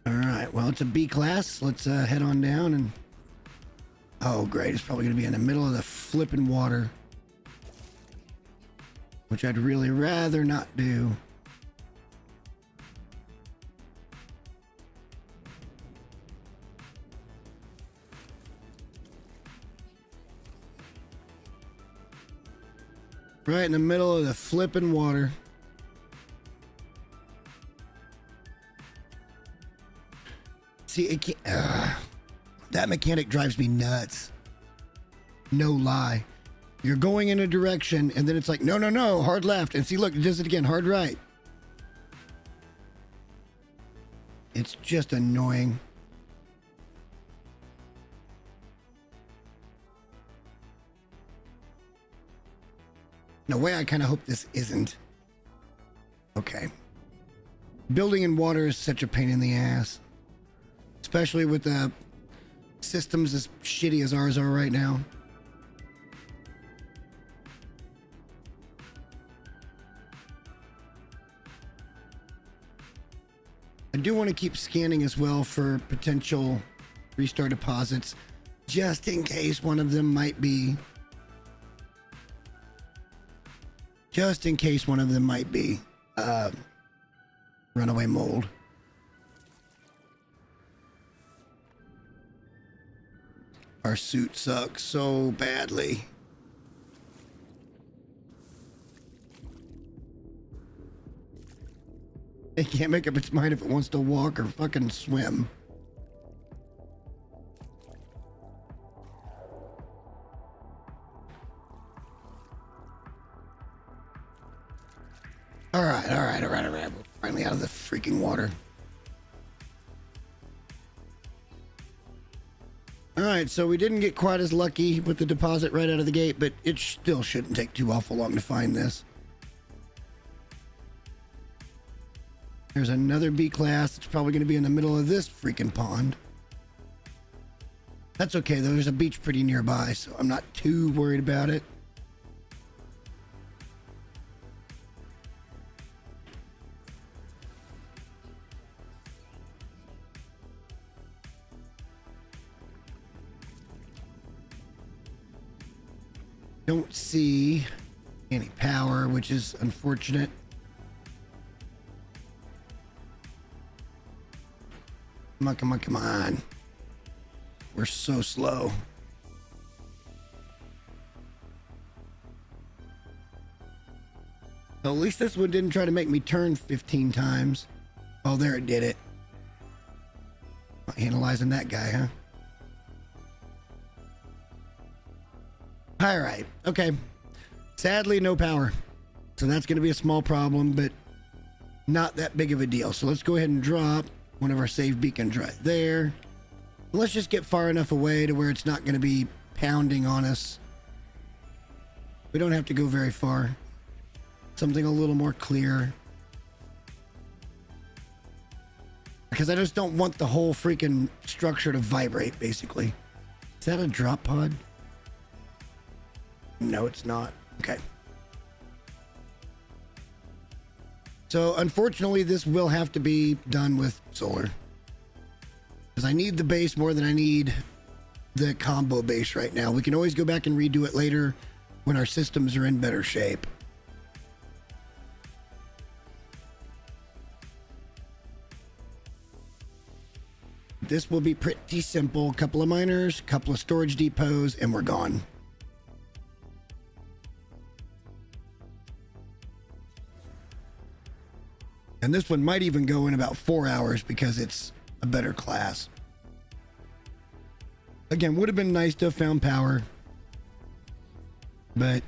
All right, well, it's a B class. Let's head on down and... Oh, great. It's probably going to be in the middle of the flipping water, which I'd really rather not do. Right in the middle of the flipping water. See, it can't... that mechanic drives me nuts. No lie. You're going in a direction, and then it's like, no, no, no, hard left. And see, look, it does it again, hard right. It's just annoying. In a way, I kind of hope this isn't. Okay. Building in water is such a pain in the ass. Especially with the systems as shitty as ours are right now. I do want to keep scanning as well for potential restart deposits, just in case one of them might be... runaway mold. Our suit sucks so badly. It can't make up its mind if it wants to walk or fucking swim. All right. We're finally out of the freaking water. All right, so we didn't get quite as lucky with the deposit right out of the gate, but it still shouldn't take too awful long to find this. There's another B class. It's probably going to be in the middle of this freaking pond. That's okay, though. There's a beach pretty nearby, so I'm not too worried about it. Don't see any power, which is unfortunate. Come on. We're so slow. So at least this one didn't try to make me turn 15 times. Oh, there it did it. Analyzing that guy, huh? All right. Okay. Sadly, no power. So that's going to be a small problem, but not that big of a deal. So let's go ahead and drop one of our save beacons right there. Let's just get far enough away to where it's not going to be pounding on us. We don't have to go very far. Something a little more clear. Because I just don't want the whole freaking structure to vibrate, basically. Is that a drop pod? No, it's not. Okay. So, unfortunately, this will have to be done with solar. Because I need the base more than I need the combo base right now. We can always go back and redo it later when our systems are in better shape. This will be pretty simple. A couple of miners, a couple of storage depots, and we're gone. And this one might even go in about 4 hours because it's a better class. Again, would have been nice to have found power, but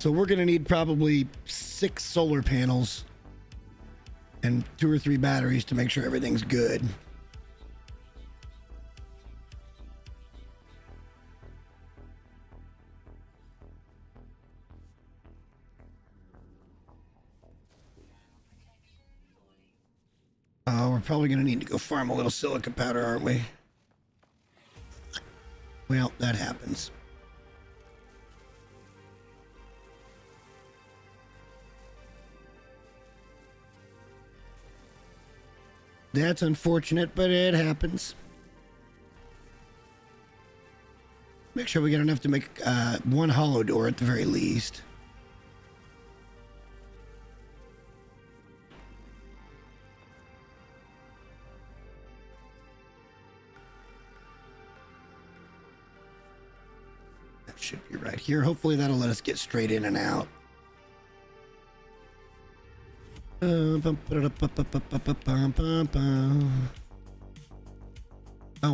So we're gonna need probably 6 solar panels and 2 or 3 batteries to make sure everything's good. Oh, we're probably gonna need to go farm a little silica powder, aren't we? Well, that happens. That's unfortunate, but it happens. Make sure we get enough to make 1 hollow door at the very least. That should be right here. Hopefully that'll let us get straight in and out. Oh,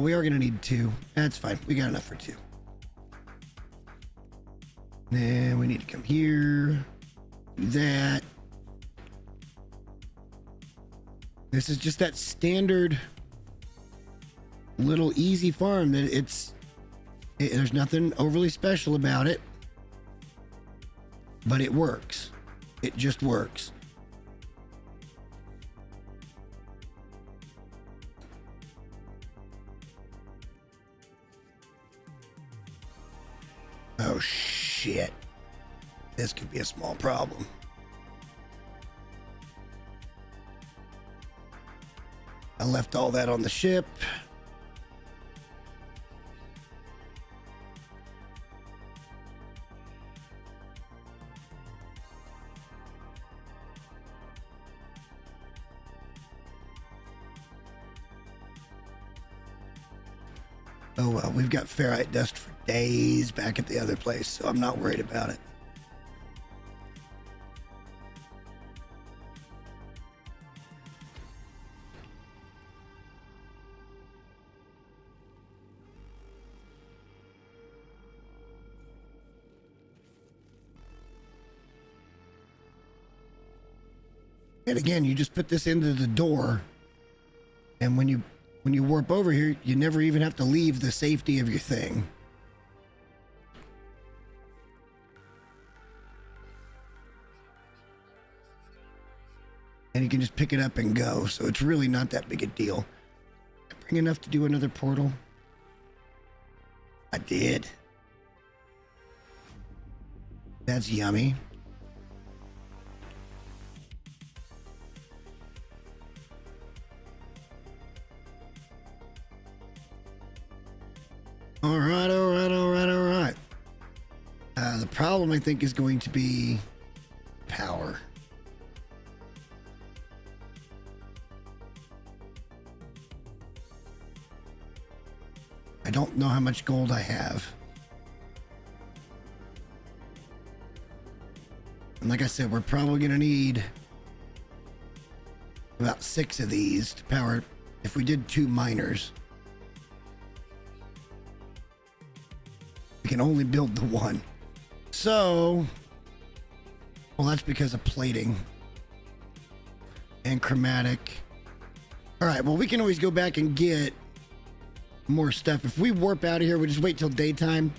we are gonna need 2. That's fine. We got enough for 2. Then we need to come here. Do that. This is just that standard little easy farm that there's nothing overly special about it, but it works. It just works. Oh shit. This could be a small problem. I left all that on the ship. Oh well, we've got ferrite dust for days back at the other place, so I'm not worried about it. And again, you just put this into the door, and when you warp over here, you never even have to leave the safety of your thing. And you can just pick it up and go, so it's really not that big a deal. Bring enough to do another portal? I did. That's yummy. All right. The problem, I think, is going to be power. I don't know how much gold I have. And like I said, we're probably going to need about 6 of these to power if we did 2 miners. We can only build the 1. So, well, that's because of plating and chromatic. All right, well, we can always go back and get more stuff. If we warp out of here, we just wait till daytime.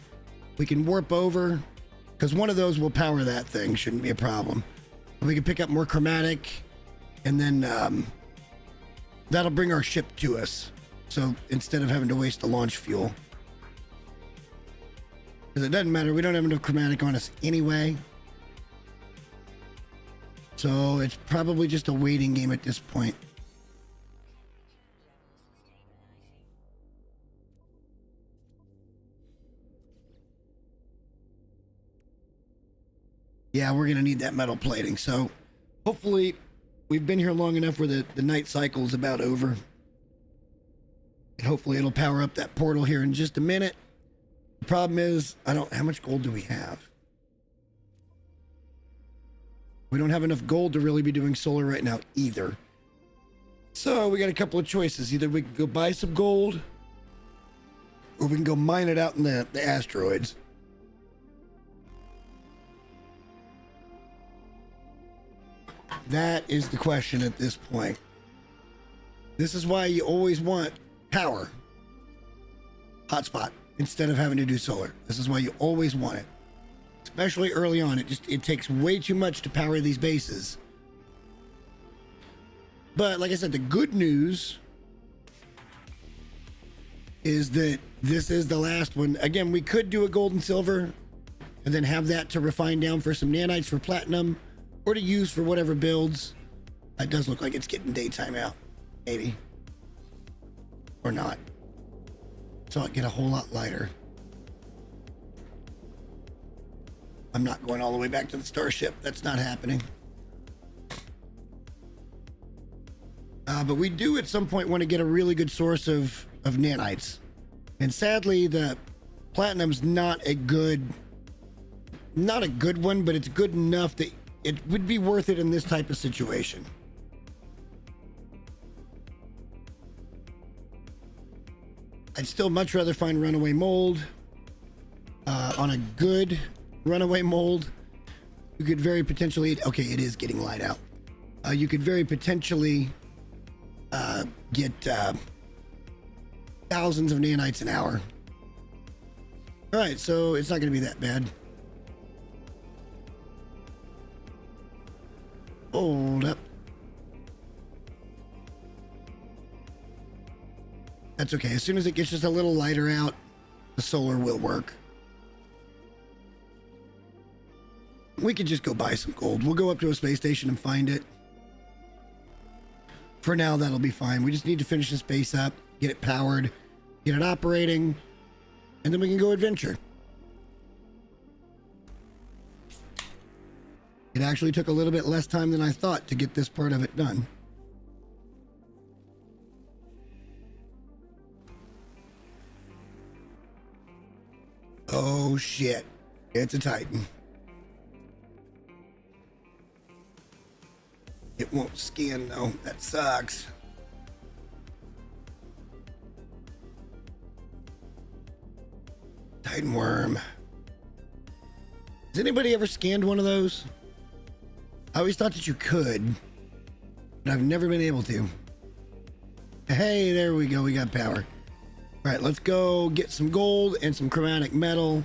We can warp over, because one of those will power that thing. Shouldn't be a problem. We can pick up more chromatic, and then that'll bring our ship to us. So instead of having to waste the launch fuel. Because it doesn't matter, we don't have enough chromatic on us anyway. So it's probably just a waiting game at this point. Yeah, we're going to need that metal plating. So hopefully we've been here long enough where the night cycle is about over. And hopefully it'll power up that portal here in just a minute. The problem is, how much gold do we have? We don't have enough gold to really be doing solar right now either. So we got a couple of choices. Either we can go buy some gold, or we can go mine it out in the asteroids. That is the question at this point. This is why you always want power hotspot instead of having to do solar. This is why you always want it, especially early on. It takes way too much to power these bases. But like I said, the good news is that this is the last one. Again, we could do a gold and silver and then have that to refine down for some nanites for platinum or to use for whatever builds. It does look like it's getting daytime out, maybe, or not. So it get a whole lot lighter. I'm not going all the way back to the starship. That's not happening. But we do at some point want to get a really good source of nanites. And sadly, the platinum's not a good one, but it's good enough that it would be worth it in this type of situation. I'd still much rather find runaway mold. On a good runaway mold, you could very potentially, okay, it is getting light out. You could very potentially get thousands of nanites an hour. All right, so it's not going to be that bad. Hold up. That's okay. As soon as it gets just a little lighter out, the solar will work. We could just go buy some gold. We'll go up to a space station and find it. For now, that'll be fine. We just need to finish this base up, get it powered, get it operating, and then we can go adventure. It actually took a little bit less time than I thought to get this part of it done. Oh shit, it's a Titan. It won't scan though, that sucks. Titan worm. Has anybody ever scanned one of those? I always thought that you could, but I've never been able to. Hey, there we go, we got power. All right, let's go get some gold and some chromatic metal,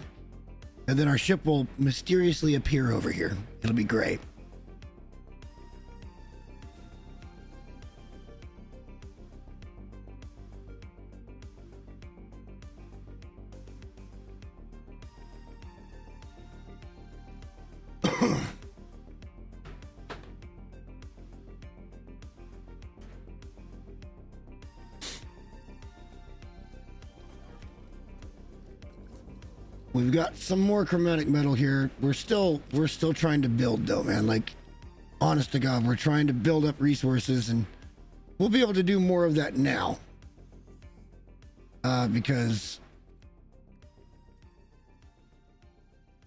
and then our ship will mysteriously appear over here. It'll be great. We've got some more chromatic metal here. We're still trying to build though, man. Like, honest to God, we're trying to build up resources, and we'll be able to do more of that now. Because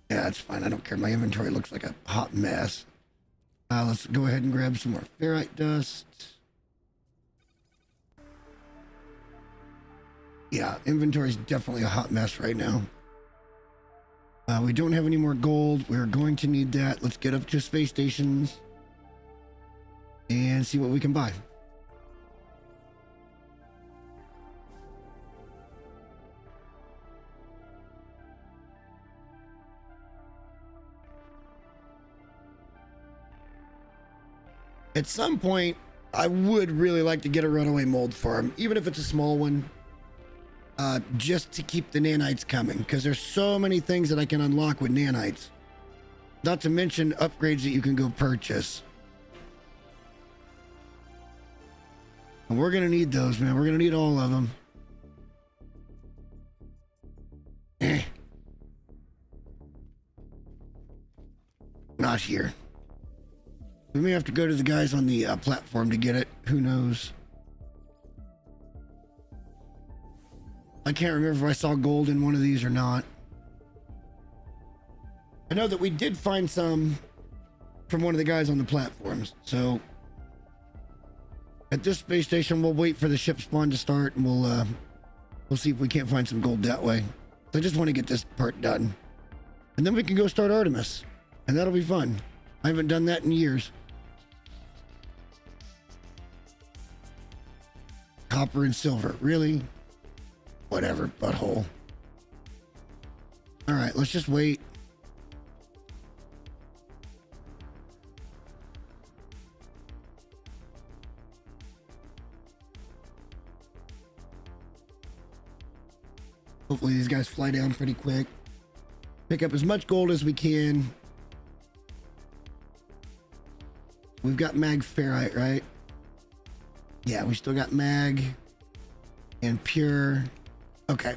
yeah, it's fine. I don't care. My inventory looks like a hot mess. Let's go ahead and grab some more ferrite dust. Yeah, inventory's definitely a hot mess right now. We don't have any more gold. We're going to need that. Let's get up to space stations and see what we can buy. At some point, I would really like to get a runaway mold farm, even if it's a small one. Just to keep the nanites coming, because there's so many things that I can unlock with nanites. Not to mention upgrades that you can go purchase. And we're gonna need those, man. We're gonna need all of them. Not here. We may have to go to the guys on the platform to get it. Who knows? I can't remember if I saw gold in one of these or not. I know that we did find some from one of the guys on the platforms. So at this space station, we'll wait for the ship spawn to start, and we'll see if we can't find some gold that way. I just want to get this part done, and then we can go start Artemis, and that'll be fun. I haven't done that in years. copper and silver. Really? Whatever, butthole. All right, let's just wait. Hopefully these guys fly down pretty quick. Pick up as much gold as we can. We've got mag ferrite, right? Yeah, we still got mag and pure. Okay.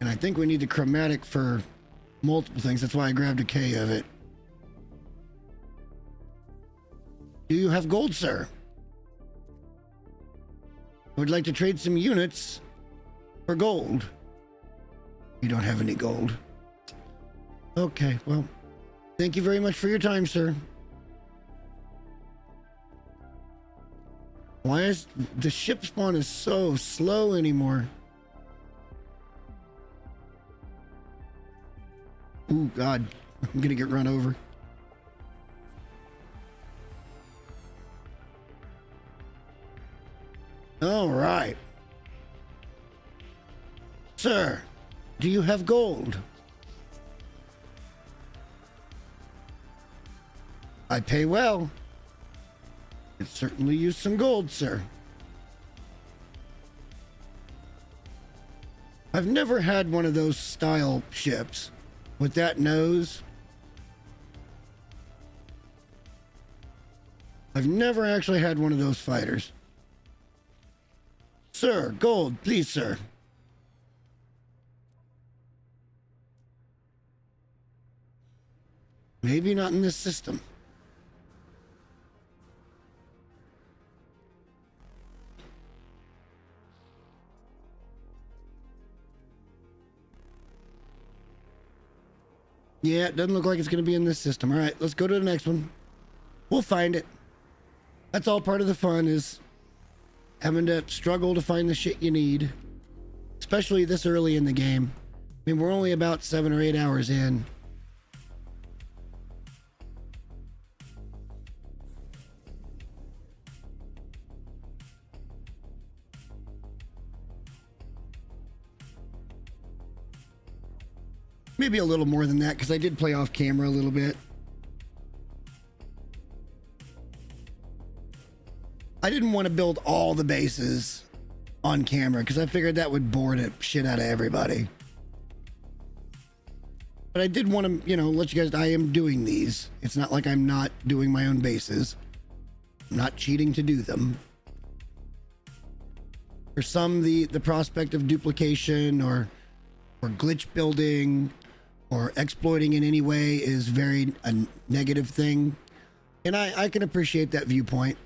And I think we need the chromatic for multiple things. That's why I grabbed a K of it. Do you have gold, sir? I would like to trade some units for gold. You don't have any gold. Okay, well, thank you very much for your time, sir. Why is the ship spawn is so slow anymore? Ooh, God, I'm gonna get run over. All right. Sir, do you have gold? I pay well. Could certainly use some gold, sir. I've never had one of those style ships with that nose. I've never actually had one of those fighters. Sir, gold, please, sir. Maybe not in this system. Yeah, it doesn't look like it's going to be in this system. All right, let's go to the next one. We'll find it. That's all part of the fun, is having to struggle to find the shit you need, especially this early in the game. I mean, we're only about 7 or 8 hours in. Maybe a little more than that, because I did play off camera a little bit. I didn't want to build all the bases on camera because I figured that would bore the shit out of everybody. But I did want to, let you guys, I am doing these. It's not like I'm not doing my own bases. I'm not cheating to do them. For some, the prospect of duplication or glitch building or exploiting in any way is very a negative thing. And I can appreciate that viewpoint.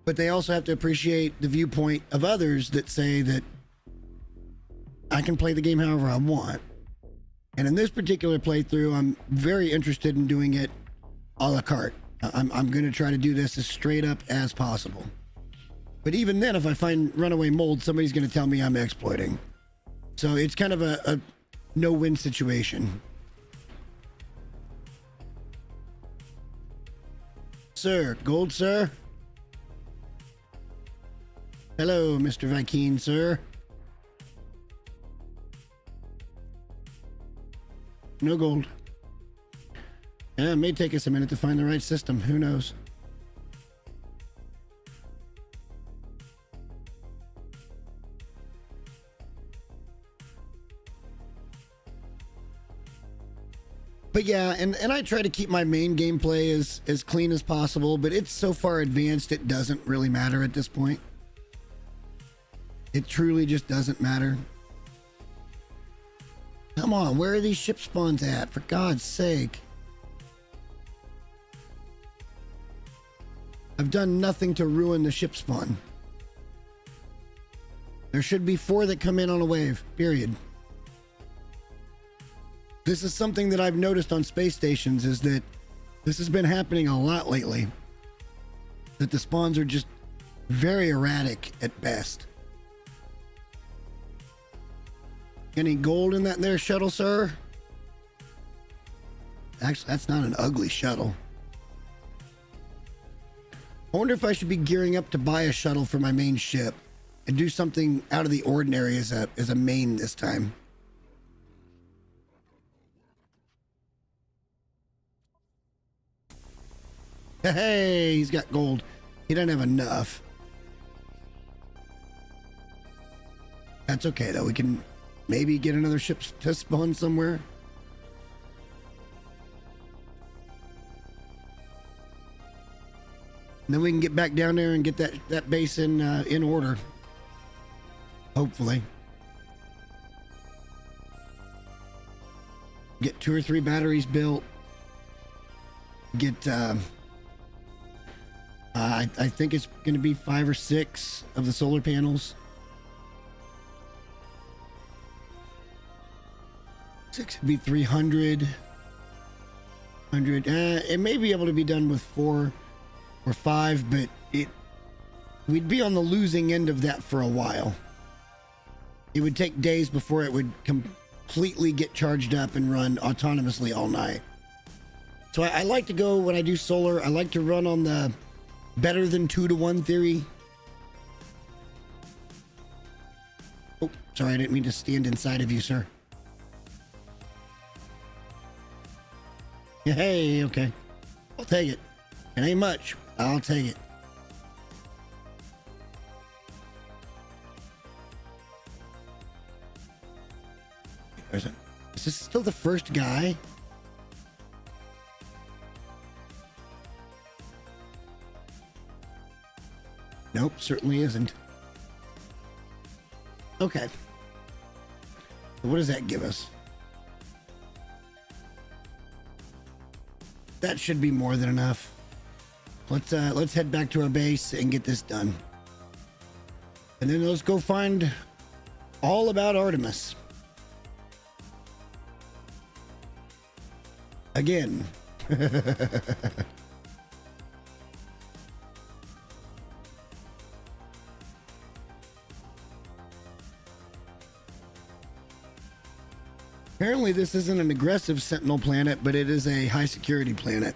But they also have to appreciate the viewpoint of others that say that I can play the game however I want. And in this particular playthrough, I'm very interested in doing it a la carte. I'm going to try to do this as straight up as possible. But even then, if I find runaway mold, somebody's going to tell me I'm exploiting. So it's kind of a no-win situation. Sir, gold, sir? Hello, Mr. Vikeen, sir. No gold. Yeah, it may take us a minute to find the right system. Who knows? But yeah, and I try to keep my main gameplay as clean as possible, but it's so far advanced it doesn't really matter at this point. It truly just doesn't matter. Come on, where are these ship spawns at? For God's sake. I've done nothing to ruin the ship spawn. There should be 4 that come in on a wave, period. This is something that I've noticed on space stations, is that this has been happening a lot lately. That the spawns are just very erratic at best. Any gold in that there shuttle, sir? Actually, that's not an ugly shuttle. I wonder if I should be gearing up to buy a shuttle for my main ship and do something out of the ordinary as a main this time. Hey, he's got gold. He doesn't have enough. That's okay though. We can maybe get another ship to spawn somewhere. And then we can get back down there and get that base in order. Hopefully. Get 2 or 3 batteries built. Get I think it's going to be 5 or 6 of the solar panels. 6 would be 300. 100. It may be able to be done with 4 or 5, but we'd be on the losing end of that for a while. It would take days before it would completely get charged up and run autonomously all night. So I like to go, when I do solar, I like to run on the better than 2-to-1 theory. Oh, sorry, I didn't mean to stand inside of you, sir. Hey, okay. I'll take it. It ain't much. I'll take it. Is this still the first guy? Nope, certainly isn't. Okay. So what does that give us? That should be more than enough. Let's head back to our base and get this done. And then let's go find all about Artemis. Again. Apparently this isn't an aggressive Sentinel planet, but it is a high security planet.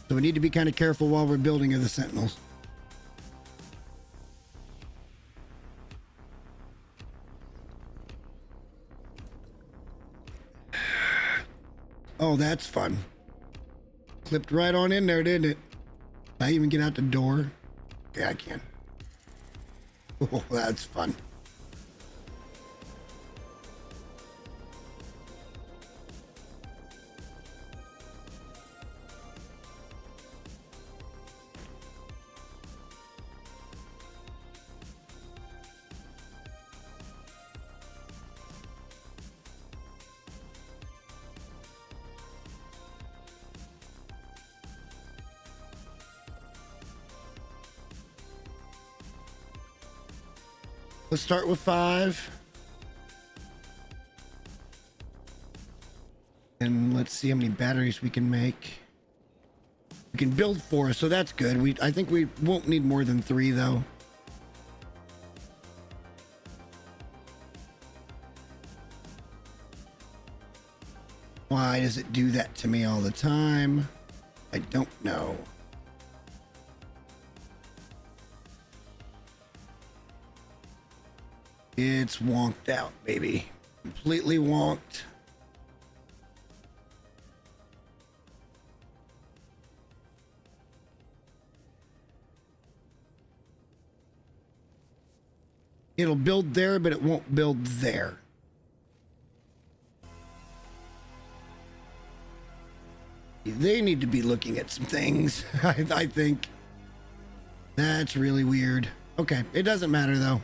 So we need to be kind of careful while we're building of the Sentinels. Oh, that's fun. Clipped right on in there, didn't it? I even get out the door. Yeah, I can. Oh, that's fun. Let's start with 5. And let's see how many batteries we can make. We can build 4, so that's good. I think we won't need more than 3, though. Why does it do that to me all the time? I don't know. It's wonked out, baby. Completely wonked. It'll build there, but it won't build there. They need to be looking at some things. I think. That's really weird. Okay, it doesn't matter though.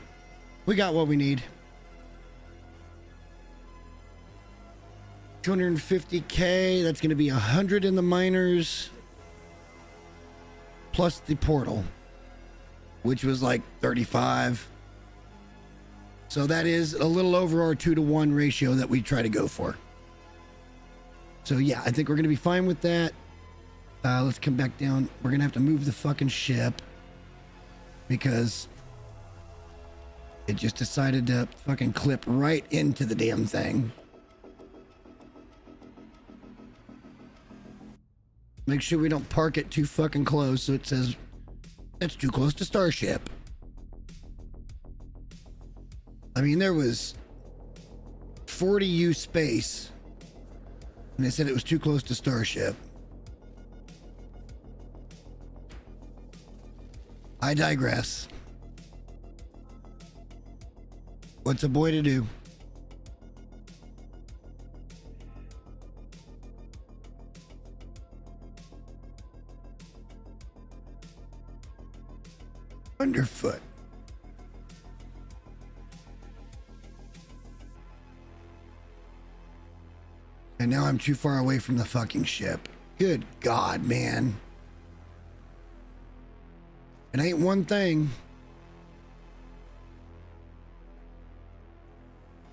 We got what we need. 250K. That's going to be 100 in the miners. Plus the portal. Which was like 35. So that is a little over our 2-to-1 ratio that we try to go for. So yeah, I think we're going to be fine with that. Let's come back down. We're going to have to move the fucking ship. Because it just decided to fucking clip right into the damn thing. Make sure we don't park it too fucking close so it says that's too close to Starship. I mean, there was 40 U space and they said it was too close to Starship. I digress. What's a boy to do? Underfoot. And now I'm too far away from the fucking ship. Good God, man. It ain't one thing.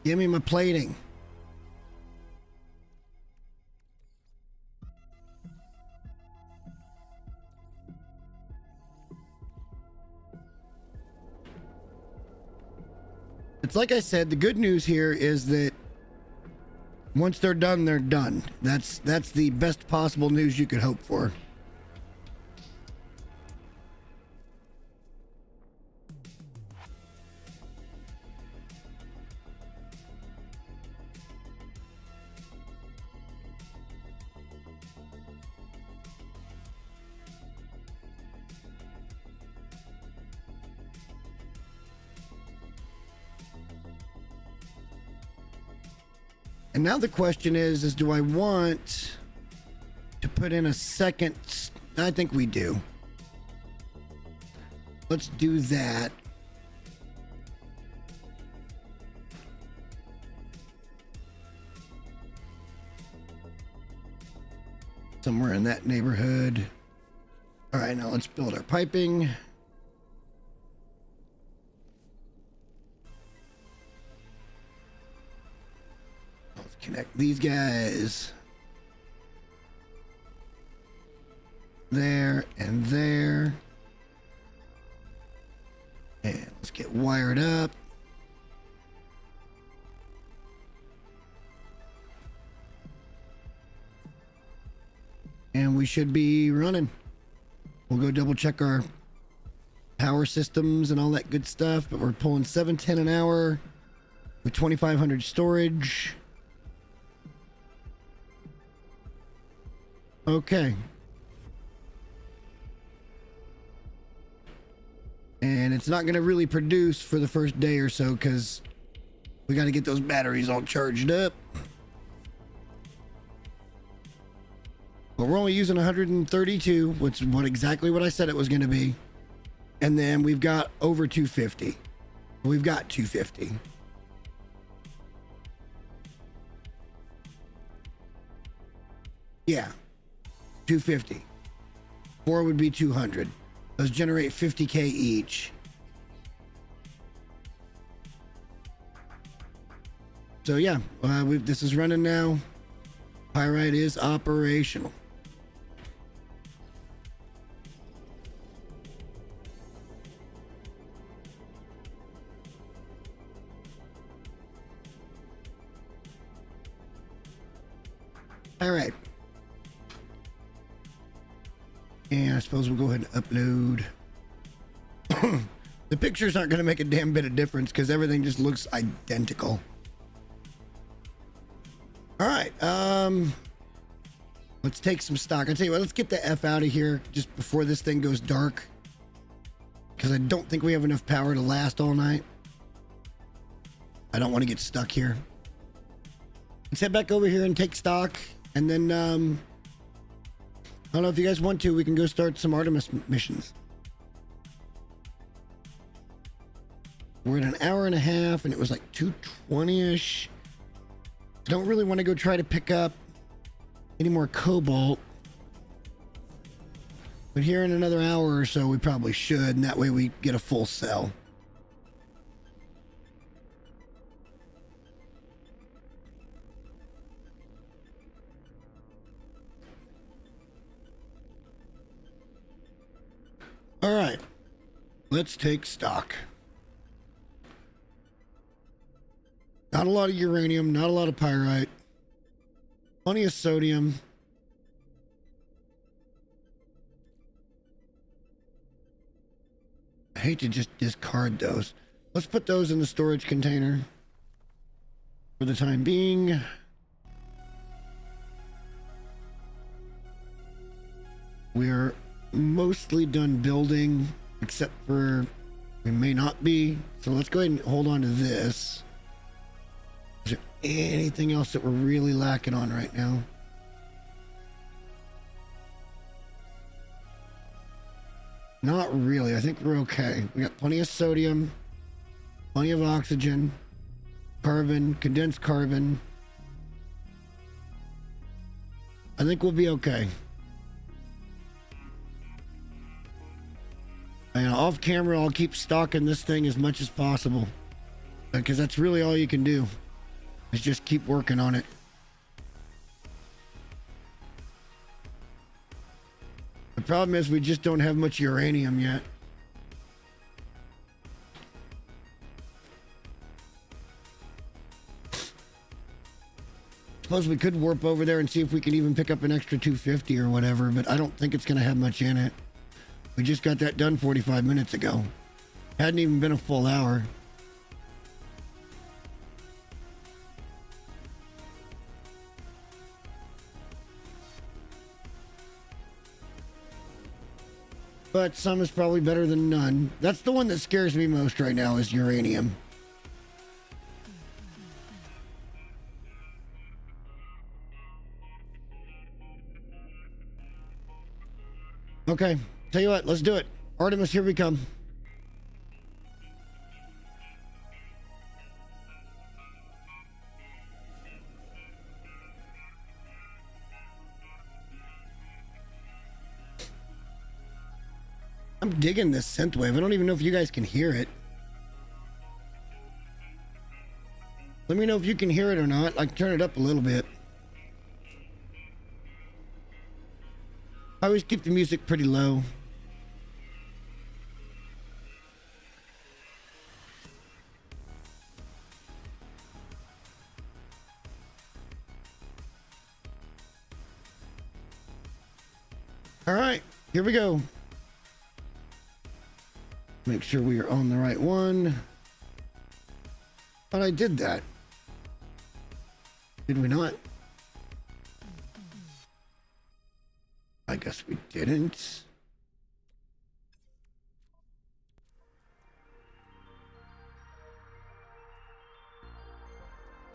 Give me my plating. It's like I said, the good news here is that once they're done, they're done. That's the best possible news you could hope for. And now the question is do I want to put in a second? I think we do. Let's do that. Somewhere in that neighborhood. All right, now let's build our piping. Connect these guys. There and there. And let's get wired up. And we should be running. We'll go double check our power systems and all that good stuff, but we're pulling 710 an hour with 2,500 storage. Okay. And it's not going to really produce for the first day or so because we got to get those batteries all charged up. But we're only using 132, which is exactly what I said it was going to be. And then we've got over 250. We've got 250. Yeah. 250. 4 would be 200. Those generate 50K each. So yeah, this is running now. Pyrite is operational. All right. And I suppose we'll go ahead and upload. The pictures aren't going to make a damn bit of difference because everything just looks identical. All right. Let's take some stock. I'll tell you what, let's get the F out of here just before this thing goes dark. Because I don't think we have enough power to last all night. I don't want to get stuck here. Let's head back over here and take stock. And then, I don't know if you guys want to, we can go start some Artemis missions. We're at an hour and a half and it was like 220-ish. I don't really want to go try to pick up any more cobalt. But here in another hour or so, we probably should. And that way we get a full cell. All right, let's take stock. Not a lot of uranium, not a lot of pyrite. Plenty of sodium. I hate to just discard those. Let's put those in the storage container for the time being. We're mostly done building, except for we may not be. So let's go ahead and hold on to this. Is there anything else that we're really lacking on right now? Not really. I think we're okay. We got plenty of sodium, plenty of oxygen, carbon, condensed carbon. I think we'll be okay. And off camera, I'll keep stocking this thing as much as possible, because that's really all you can do, is just keep working on it. The problem is we just don't have much uranium yet. Suppose we could warp over there and see if we can even pick up an extra 250 or whatever, but I don't think it's going to have much in it. We just got that done 45 minutes ago. Hadn't even been a full hour. But some is probably better than none. That's the one that scares me most right now, is uranium. Okay, tell you what, let's do it. Artemis, here we come. I'm digging this synthwave. I don't even know if you guys can hear it. Let me know if you can hear it or not. I can turn it up a little bit. I always keep the music pretty low. All right, here we go. Make sure we are on the right one. But I did that. Did we not? I guess we didn't.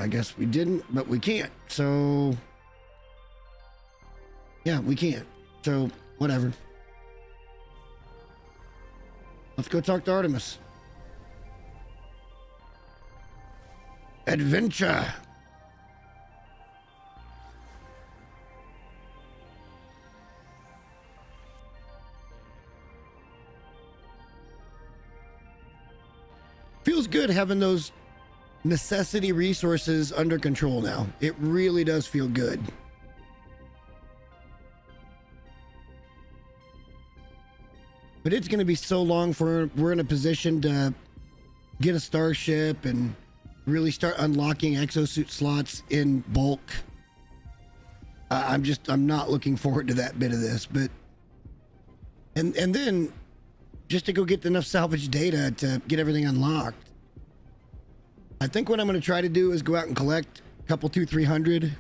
I guess we didn't, but we can't. So, yeah, we can't. So, whatever. Let's go talk to Artemis. Adventure. Feels good having those necessity resources under control now. It really does feel good. But it's going to be so long for we're in a position to get a starship and really start unlocking exosuit slots in bulk. I'm not looking forward to that bit of this, but and then just to go get enough salvage data to get everything unlocked. I think what I'm going to try to do is go out and collect a couple 200-300.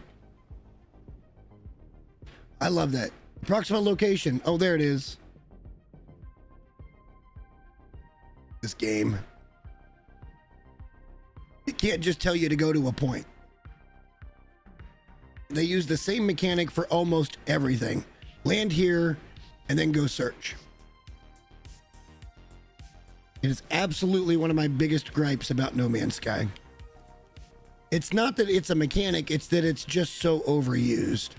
I love that. Approximate location. Oh, there it is. This game. It can't just tell you to go to a point. They use the same mechanic for almost everything. Land here and then go search. It is absolutely one of my biggest gripes about No Man's Sky. It's not that it's a mechanic, it's that it's just so overused.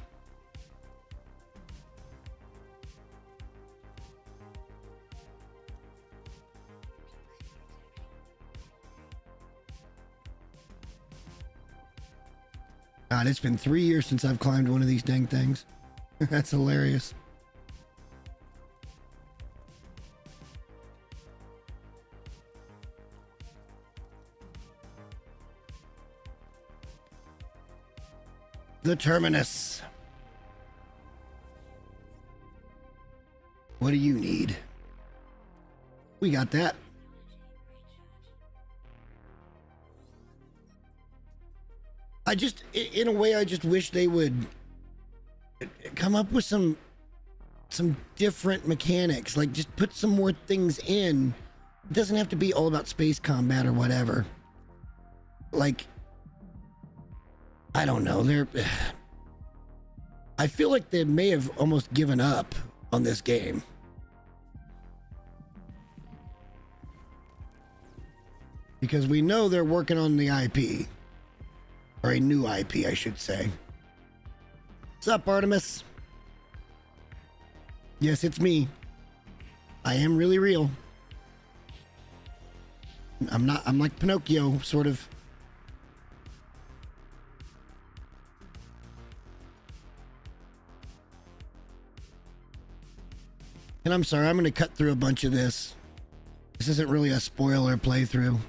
God, it's been 3 years since I've climbed one of these dang things. That's hilarious. The terminus. What do you need? We got that. I just, in a way, I just wish they would come up with some different mechanics. Like, just put some more things in. It doesn't have to be all about space combat or whatever. Like, I don't know. I feel like they may have almost given up on this game. Because we know they're working on the IP. Or a new IP, I should say. What's up, Artemis? Yes, it's me. I am really real. I'm like Pinocchio, sort of. And I'm sorry, I'm going to cut through a bunch of this. This isn't really a spoiler playthrough.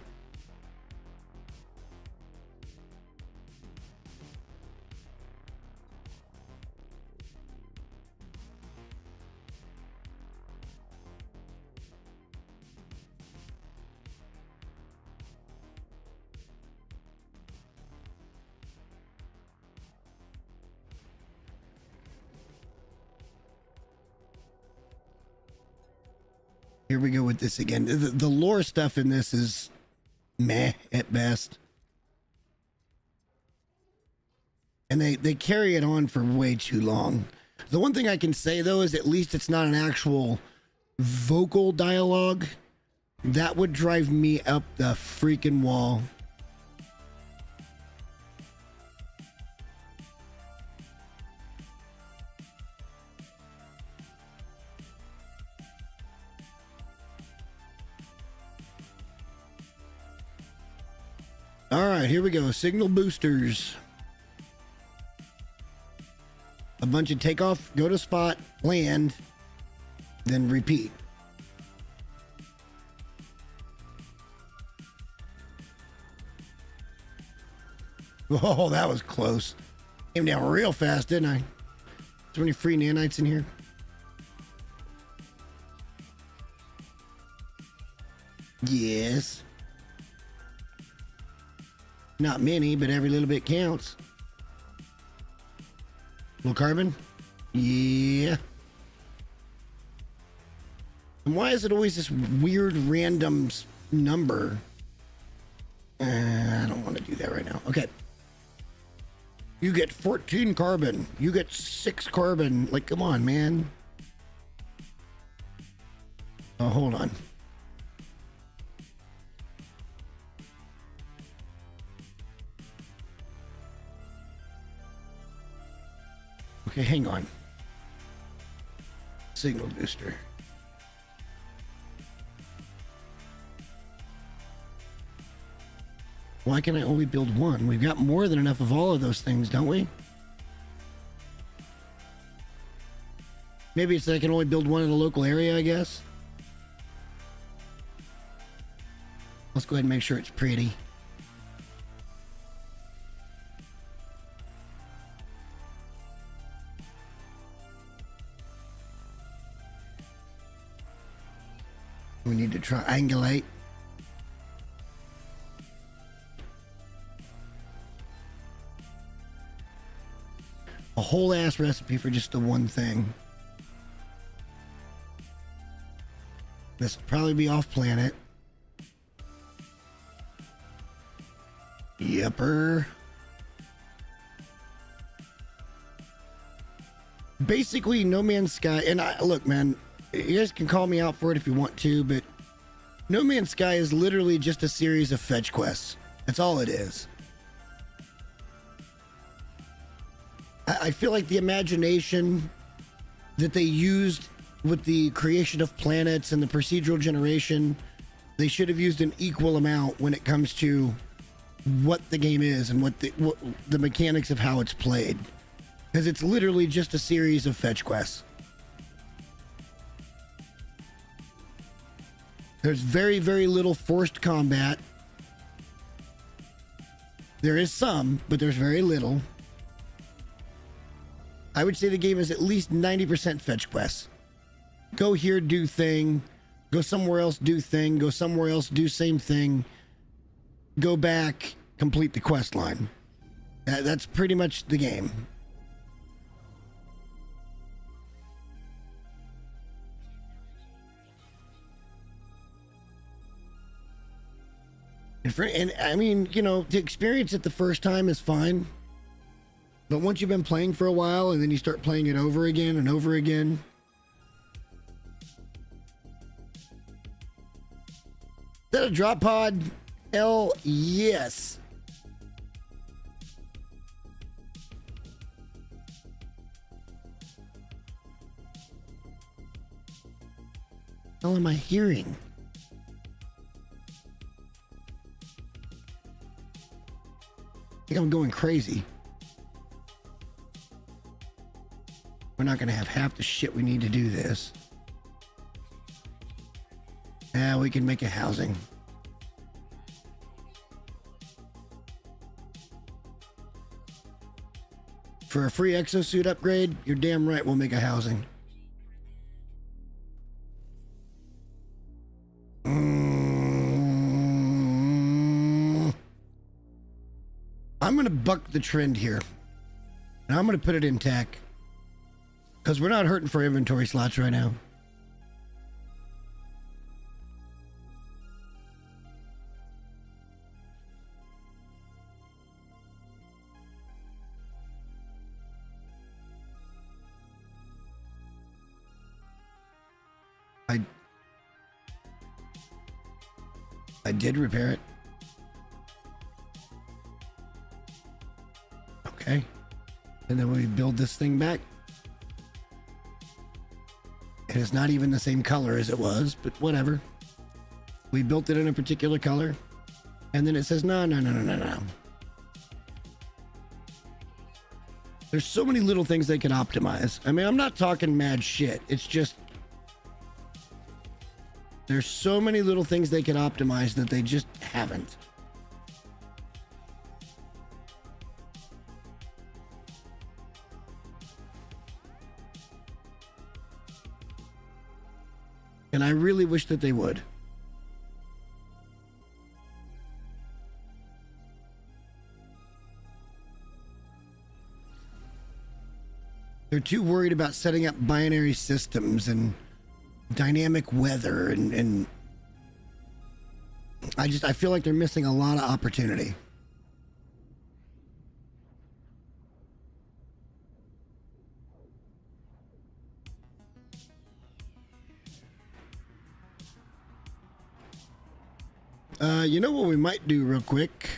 Here we go with this again. The lore stuff in this is meh at best. And they carry it on for way too long. The one thing I can say, though, is at least it's not an actual vocal dialogue. That would drive me up the freaking wall. All right, here we go. Signal boosters. A bunch of takeoff, go to spot, land, then repeat. Oh, that was close. Came down real fast, didn't I? Is there any free nanites in here? Yes. Not many, but every little bit counts. Low carbon? Yeah. And why is it always this weird random number? I don't want to do that right now. Okay. You get 14 carbon. You get 6 carbon. Like, come on, man. Oh, hold on. Okay, hang on. Signal booster. Why can I only build one? We've got more than enough of all of those things, don't we? Maybe it's that I can only build one in a local area, I guess. Let's go ahead and make sure it's pretty. We need to triangulate. A whole ass recipe for just the one thing. This will probably be off planet. Yepper. Basically, No Man's Sky, and look, man, you guys can call me out for it if you want to, but No Man's Sky is literally just a series of fetch quests. That's all it is. I feel like the imagination that they used with the creation of planets and the procedural generation, they should have used an equal amount when it comes to what the game is and what the mechanics of how it's played. Because it's literally just a series of fetch quests. There's very, very little forced combat. There is some, but there's very little. I would say the game is at least 90% fetch quests. Go here, do thing, Go somewhere else, do thing. Go somewhere else, do same thing. Go back, complete the quest line. That's pretty much the game. And I mean, you know, to experience it the first time is fine. But once you've been playing for a while and then you start playing it over again and over again. Is that a drop pod? Hell yes. What am I hearing? I think I'm going crazy. We're not going to have half the shit we need to do this. Yeah, we can make a housing. For a free exosuit upgrade, you're damn right we'll make a housing. I'm going to buck the trend here. And I'm going to put it in tech. Because we're not hurting for inventory slots right now. I did repair it. Okay. And then we build this thing back. And it's not even the same color as it was, but whatever. We built it in a particular color. And then it says, no. There's so many little things they could optimize. I mean, I'm not talking mad shit. It's just there's so many little things they could optimize that they just haven't. And I really wish that they would. They're too worried about setting up binary systems and dynamic weather and I feel like they're missing a lot of opportunity. You know what we might do real quick?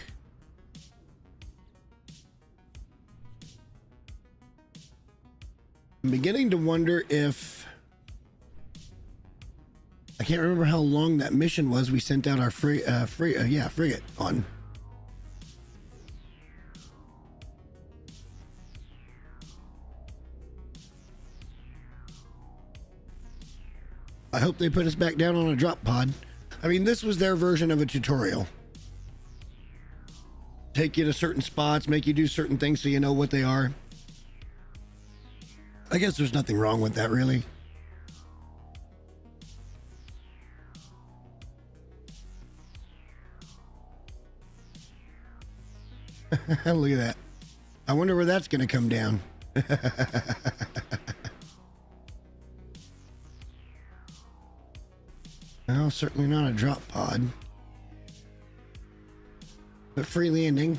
I'm beginning to wonder if I can't remember how long that mission was we sent out our frigate on. I hope they put us back down on a drop pod. I mean, this was their version of a tutorial. Take you to certain spots, make you do certain things so you know what they are. I guess there's nothing wrong with that, really. Look at that. I wonder where that's going to come down. No, certainly not a drop pod. But free landing.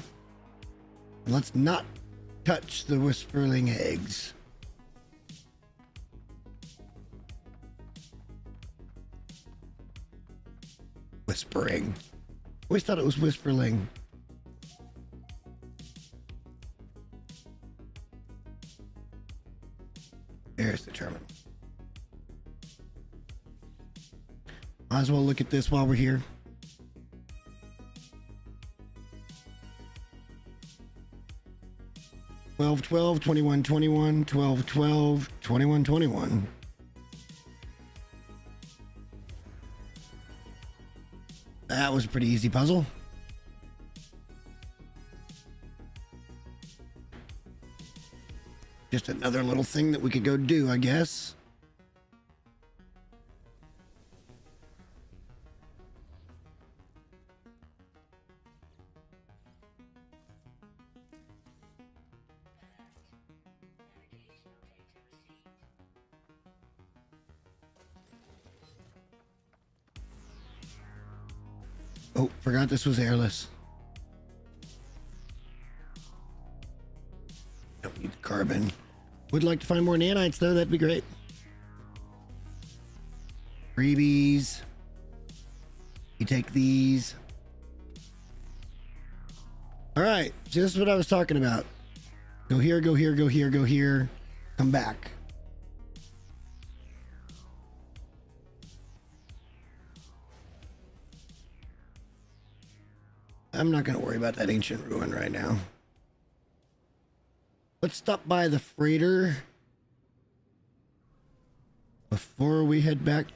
Let's not touch the whisperling eggs. Whispering. Always thought it was whisperling. There's the terminal. Might as well look at this while we're here. $12, $12, $21, $21, $12, $12, $21, $21. That was a pretty easy puzzle. Just another little thing that we could go do, I guess. Oh, forgot this was airless. Don't need the carbon. Would like to find more nanites though, that'd be great. Freebies. You take these. All right, just what I was talking about. Go here, go here, go here, go here. Come back. I'm not going to worry about that ancient ruin right now. Let's stop by the freighter before we head back.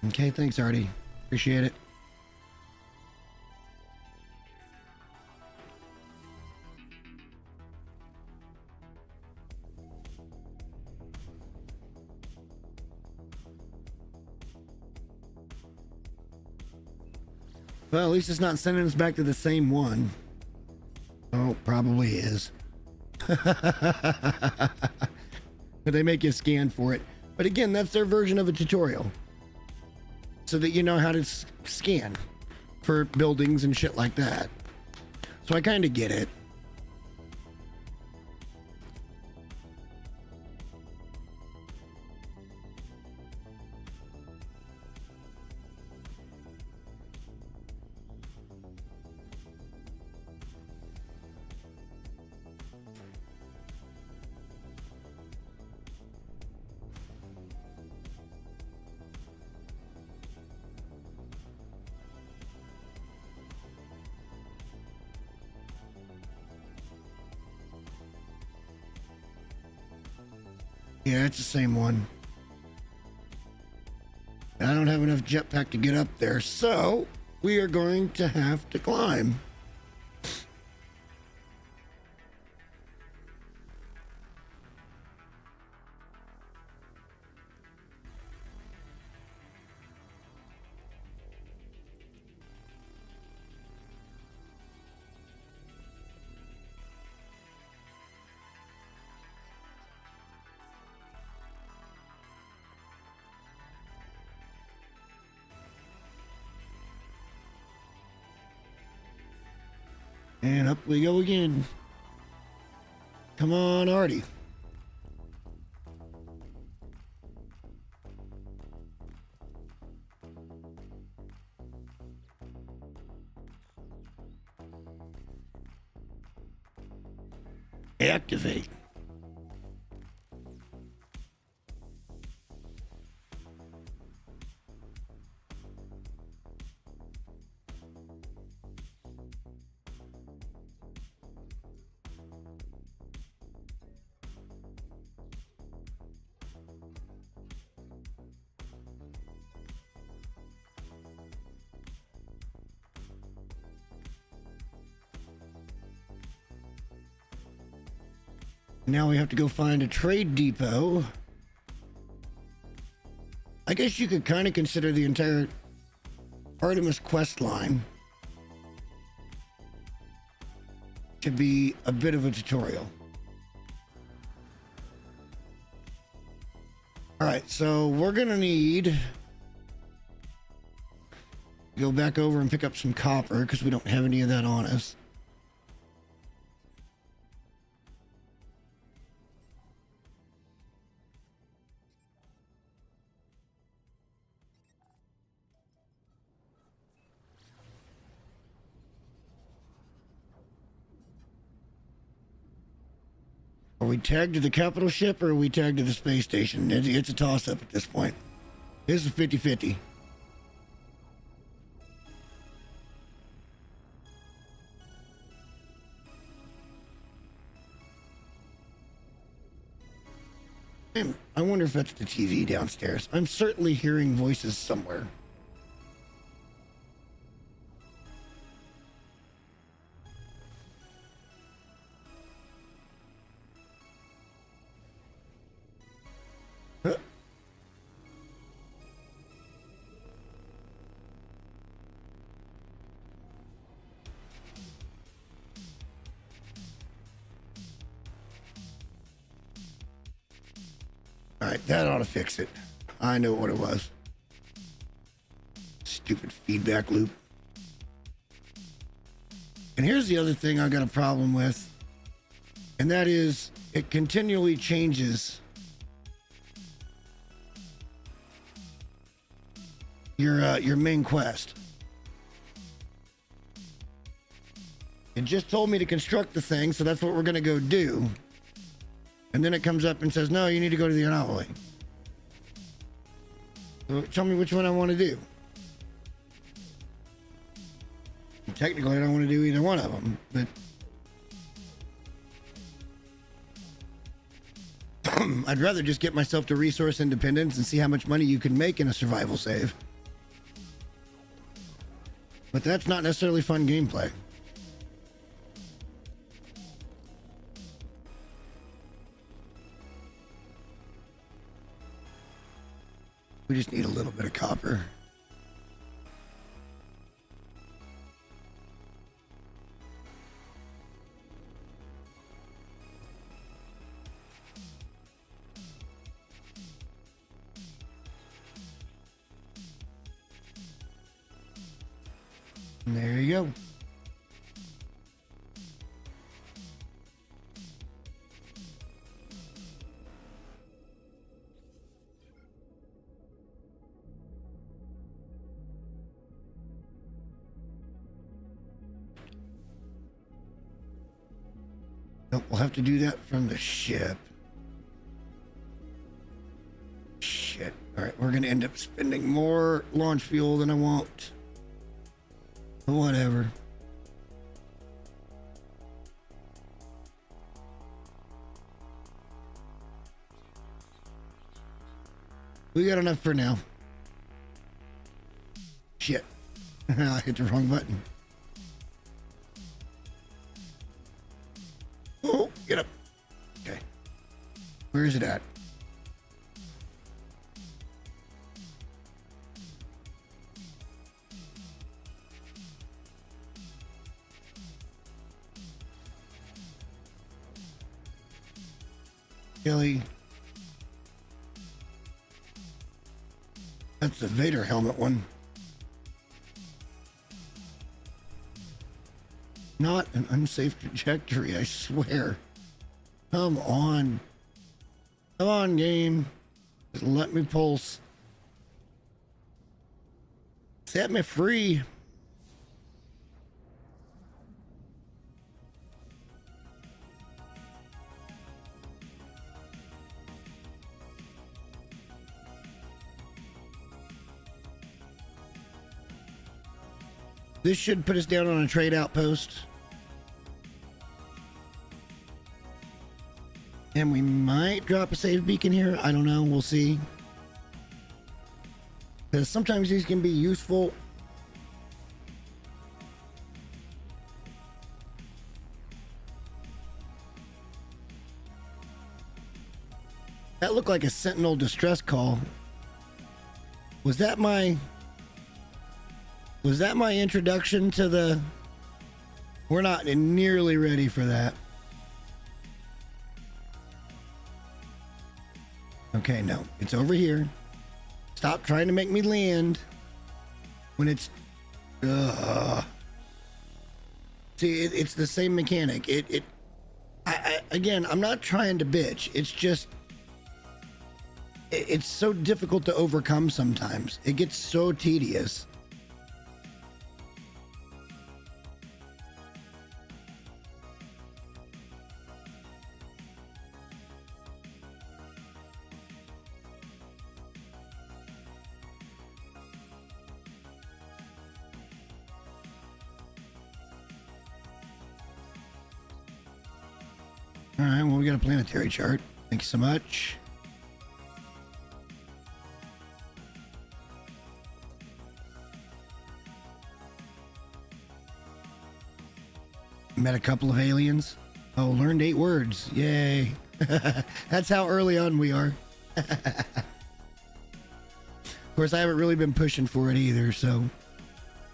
Okay, thanks, Artie. Appreciate it. Well, at least it's not sending us back to the same one. Oh, probably is. But they make you scan for it. But again, that's their version of a tutorial. So that you know how to scan for buildings and shit like that. So I kind of get it. Yeah, it's the same one. I don't have enough jetpack to get up there, so we are going to have to climb. And up we go again. Come on, Artie. Activate. Now we have to go find a trade depot. I guess you could kind of consider the entire Artemis quest line to be a bit of a tutorial. All right, so we're gonna need to go back over and pick up some copper because we don't have any of that on us. Are we tagged to the capital ship or are we tagged to the space station? It's a toss-up at this point. This is 50-50. I wonder if that's the TV downstairs. I'm certainly hearing voices somewhere. Huh? All right, that ought to fix it. I know what it was. Stupid feedback loop. And here's the other thing I got a problem with, and that is it continually changes your main quest. It just told me to construct the thing, so that's what we're gonna go do. And then it comes up and says, no, you need to go to the anomaly. So tell me which one I want to do. Technically, I don't want to do either one of them, but I'd rather just get myself to resource independence and see how much money you can make in a survival save. But that's not necessarily fun gameplay. We just need a little bit of copper. And there you go. Nope, we'll have to do that from the ship. Shit. All right, we're going to end up spending more launch fuel than I want. Whatever. We got enough for now. Shit. I hit the wrong button. Oh, get up. Okay. Where is it at? Kelly. That's the Vader helmet one. Not an unsafe trajectory, I swear. Come on. Come on, game. Just let me pulse. Set me free. This should put us down on a trade outpost. And we might drop a save beacon here. I don't know. We'll see. Because sometimes these can be useful. That looked like a Sentinel distress call. Was that my introduction to the... We're not nearly ready for that. Okay, no. It's over here. Stop trying to make me land when it's... See, it's the same mechanic. Again, I'm not trying to bitch. It's just... It's so difficult to overcome sometimes. It gets so tedious. All right, well, we got a planetary chart. Thank you so much. Met a couple of aliens. Oh, learned 8 words. Yay. That's how early on we are. Of course, I haven't really been pushing for it either, so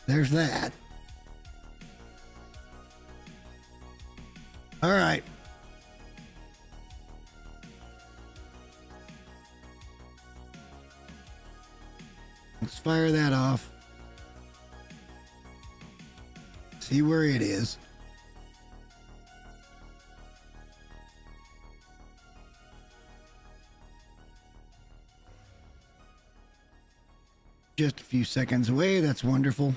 there's that. All right. Let's fire that off. See where it is. Just a few seconds away. That's wonderful.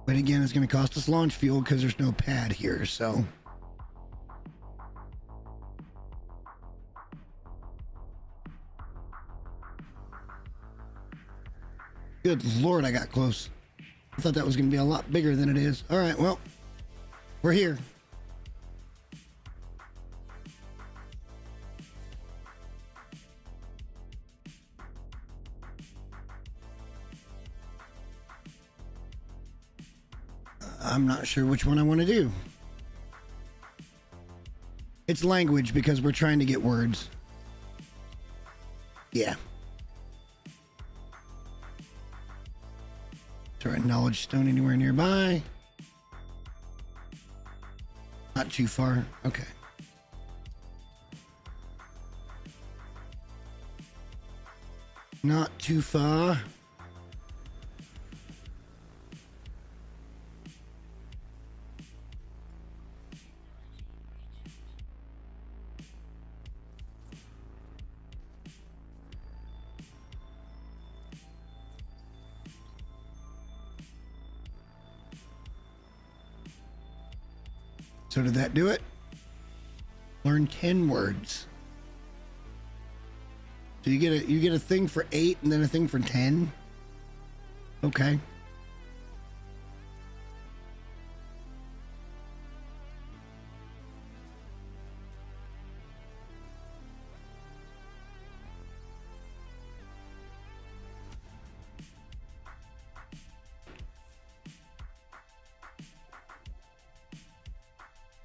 But again, it's going to cost us launch fuel because there's no pad here, so. Good Lord, I got close. I thought that was going to be a lot bigger than it is. All right, well, we're here. I'm not sure which one I want to do. It's language because we're trying to get words. Yeah. Is there a knowledge stone anywhere nearby? Not too far. Okay. Not too far. So did that do it? Learn 10 words. So you get a thing for 8 and then a thing for 10? Okay.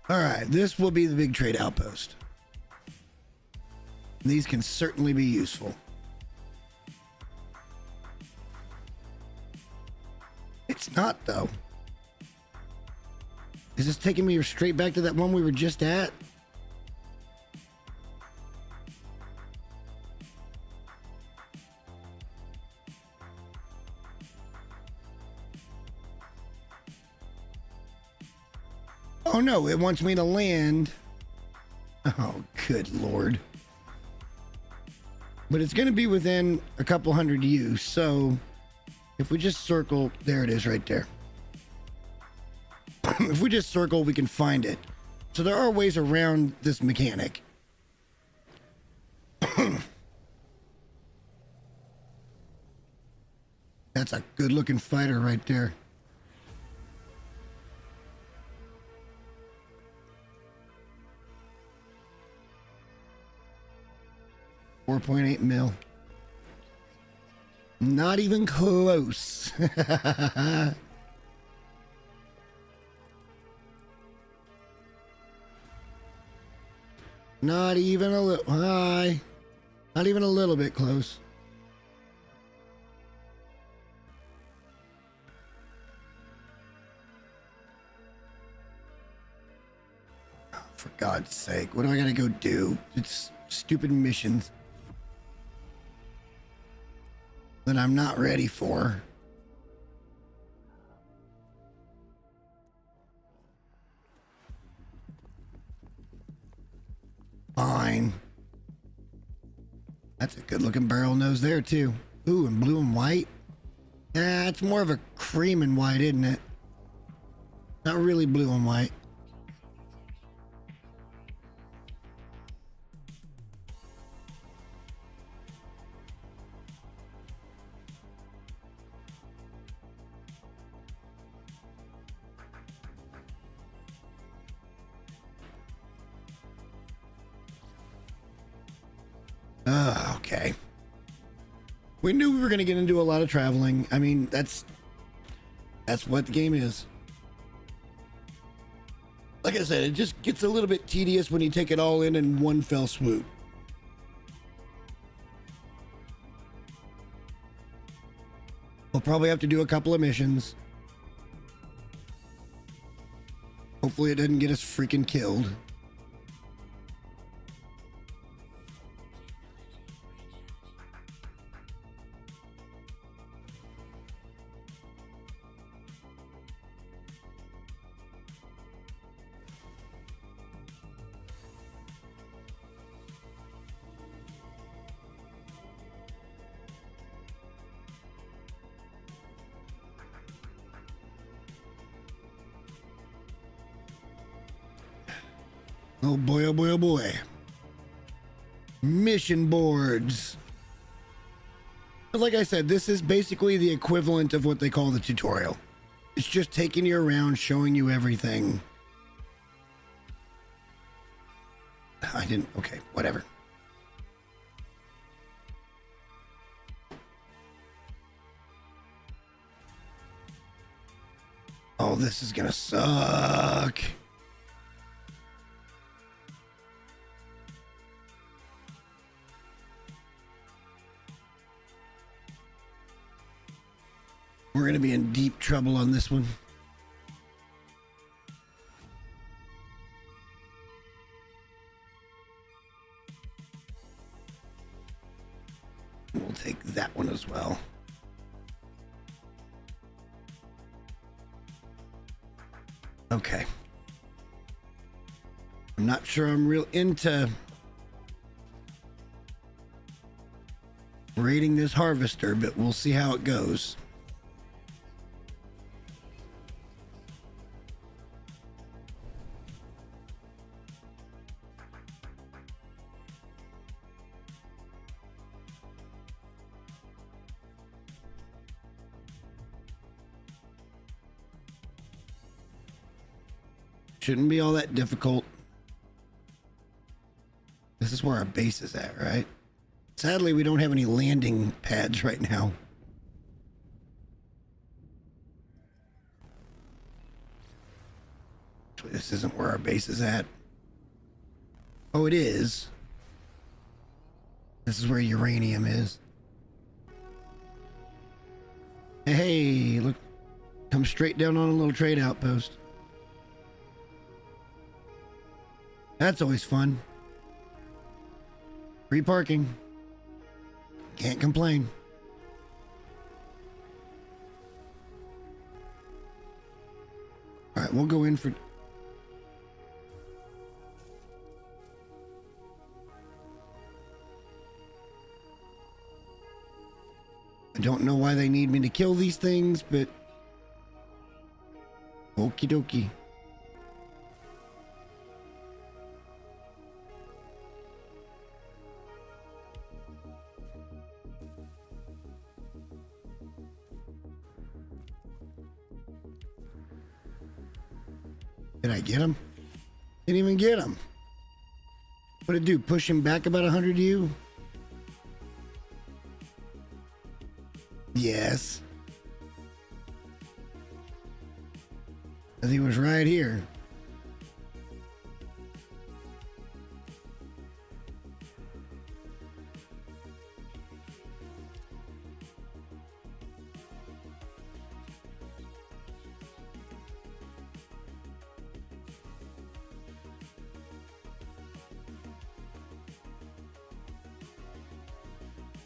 All right, this will be the big trade outpost. These can certainly be useful. It's not, though. Is this taking me straight back to that one we were just at? Oh no, it wants me to land. Oh, good Lord. But it's going to be within a couple hundred U's, so if we just circle, there it is right there. If we just circle, we can find it. So there are ways around this mechanic. That's a good looking fighter right there. $4.8 mil. Not even close. Not even a little high. Not even a little bit close. Oh, for God's sake, what do I gotta go do? It's stupid missions that I'm not ready for. Fine. That's a good looking barrel nose there too. Ooh, and blue and white. Yeah, it's more of a cream and white, isn't it? Not really blue and white. Okay. We knew we were going to get into a lot of traveling. I mean, that's what the game is. Like I said, it just gets a little bit tedious when you take it all in one fell swoop. We'll probably have to do a couple of missions. Hopefully it doesn't get us freaking killed. Oh boy, oh boy, oh boy. Mission boards. But like I said, this is basically the equivalent of what they call the tutorial. It's just taking you around, showing you everything. I didn't, okay, whatever. Oh, this is gonna suck. We're going to be in deep trouble on this one. We'll take that one as well. Okay. I'm not sure I'm real into raiding this harvester, but we'll see how it goes. Shouldn't be all that difficult. This is where our base is at, right? Sadly, we don't have any landing pads right now. Actually, this isn't where our base is at. Oh, it is. This is where uranium is. Hey, look. Come straight down on a little trade outpost. That's always fun. Free parking. Can't complain. All right, we'll go in for... I don't know why they need me to kill these things, but... Okie dokie. Did I get him? Didn't even get him. What'd it do? Push him back about 100 U? Yes. Because he was right here.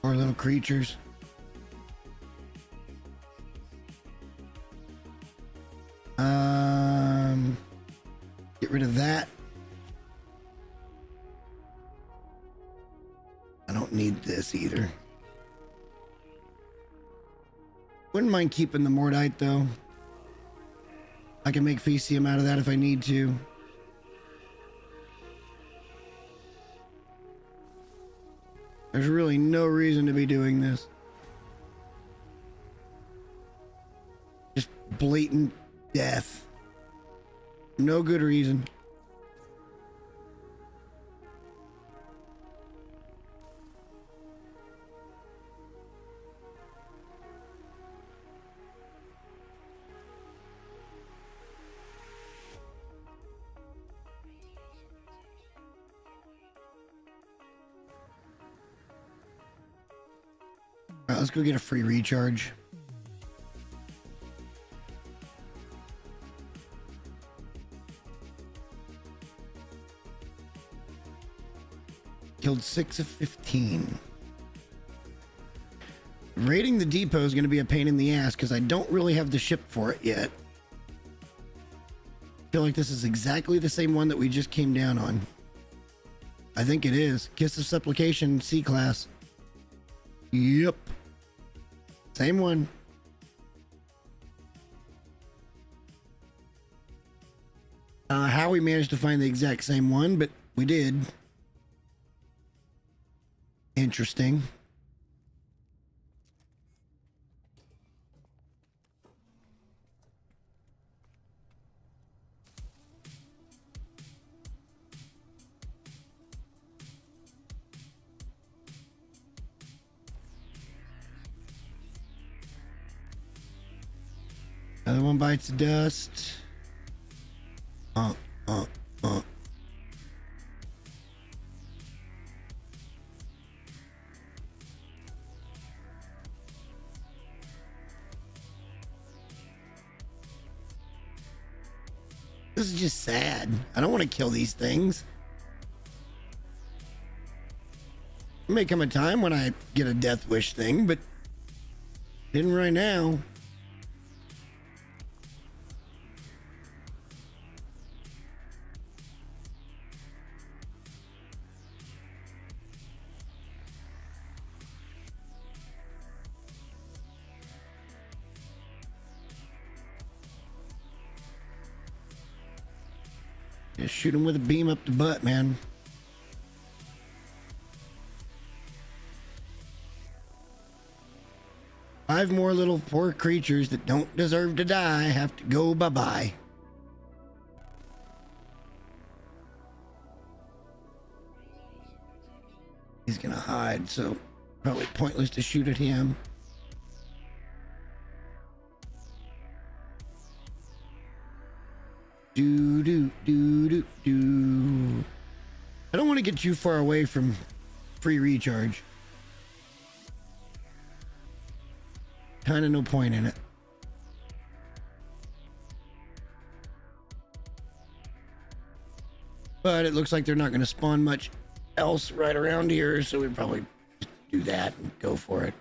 Poor little creatures. Get rid of that. I don't need this either. Wouldn't mind keeping the Mordite though. I can make Fecium out of that if I need to. There's really no reason to be doing this. Just blatant death. No good reason. All right, let's go get a free recharge. Killed 6 of 15. Raiding the depot is going to be a pain in the ass because I don't really have the ship for it yet. I feel like this is exactly the same one that we just came down on. I think it is. Kiss of Supplication, C-Class. Yep. Same one. How we managed to find the exact same one, but we did. Interesting. Another one bites the dust. This is just sad. I don't want to kill these things. There may come a time when I get a death wish thing, but didn't right now. Just shoot him with a beam up the butt, man. Five more little poor creatures that don't deserve to die have to go bye-bye. He's gonna hide, so probably pointless to shoot at him. Do. I don't want to get too far away from free recharge. Kind of no point in it. But it looks like they're not going to spawn much else right around here, so we probably do that and go for it.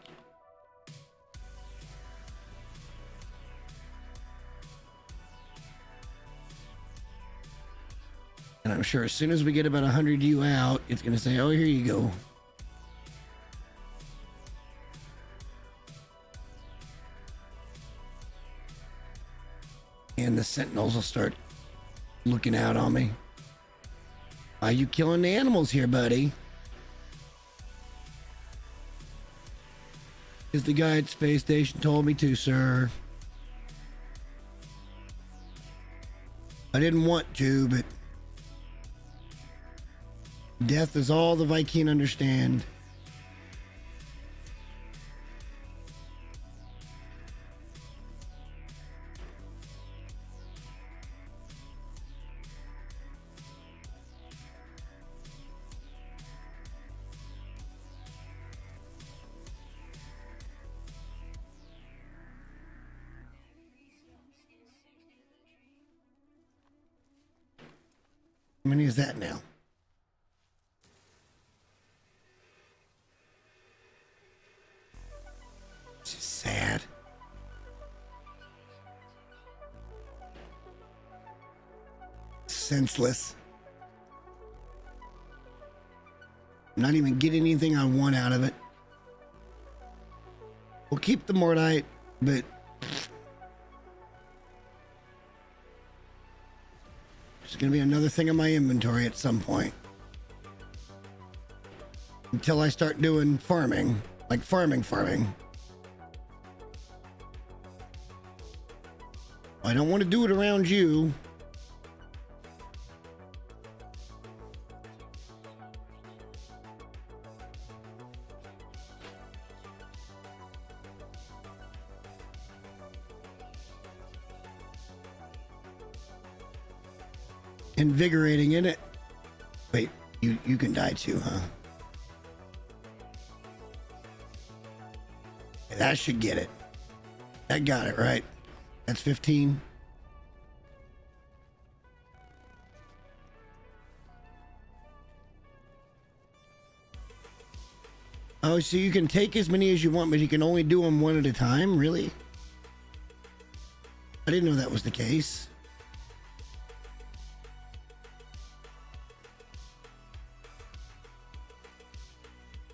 And I'm sure as soon as we get about 100 U out, it's going to say, oh, here you go. And the sentinels will start looking out on me. Why are you killing the animals here, buddy? Because the guy at space station told me to, sir. I didn't want to, but death is all the Viking understand. How many is that now? It's just sad. Senseless. I'm not even getting anything I want out of it. We'll keep the Mordite, but there's going to be another thing in my inventory at some point. Until I start doing farming, like farming. I don't want to do it around you. Invigorating in it. Wait, you can die too, huh? That should get it. That got it, right? That's 15. Oh, so you can take as many as you want, but you can only do them one at a time? Really? I didn't know that was the case.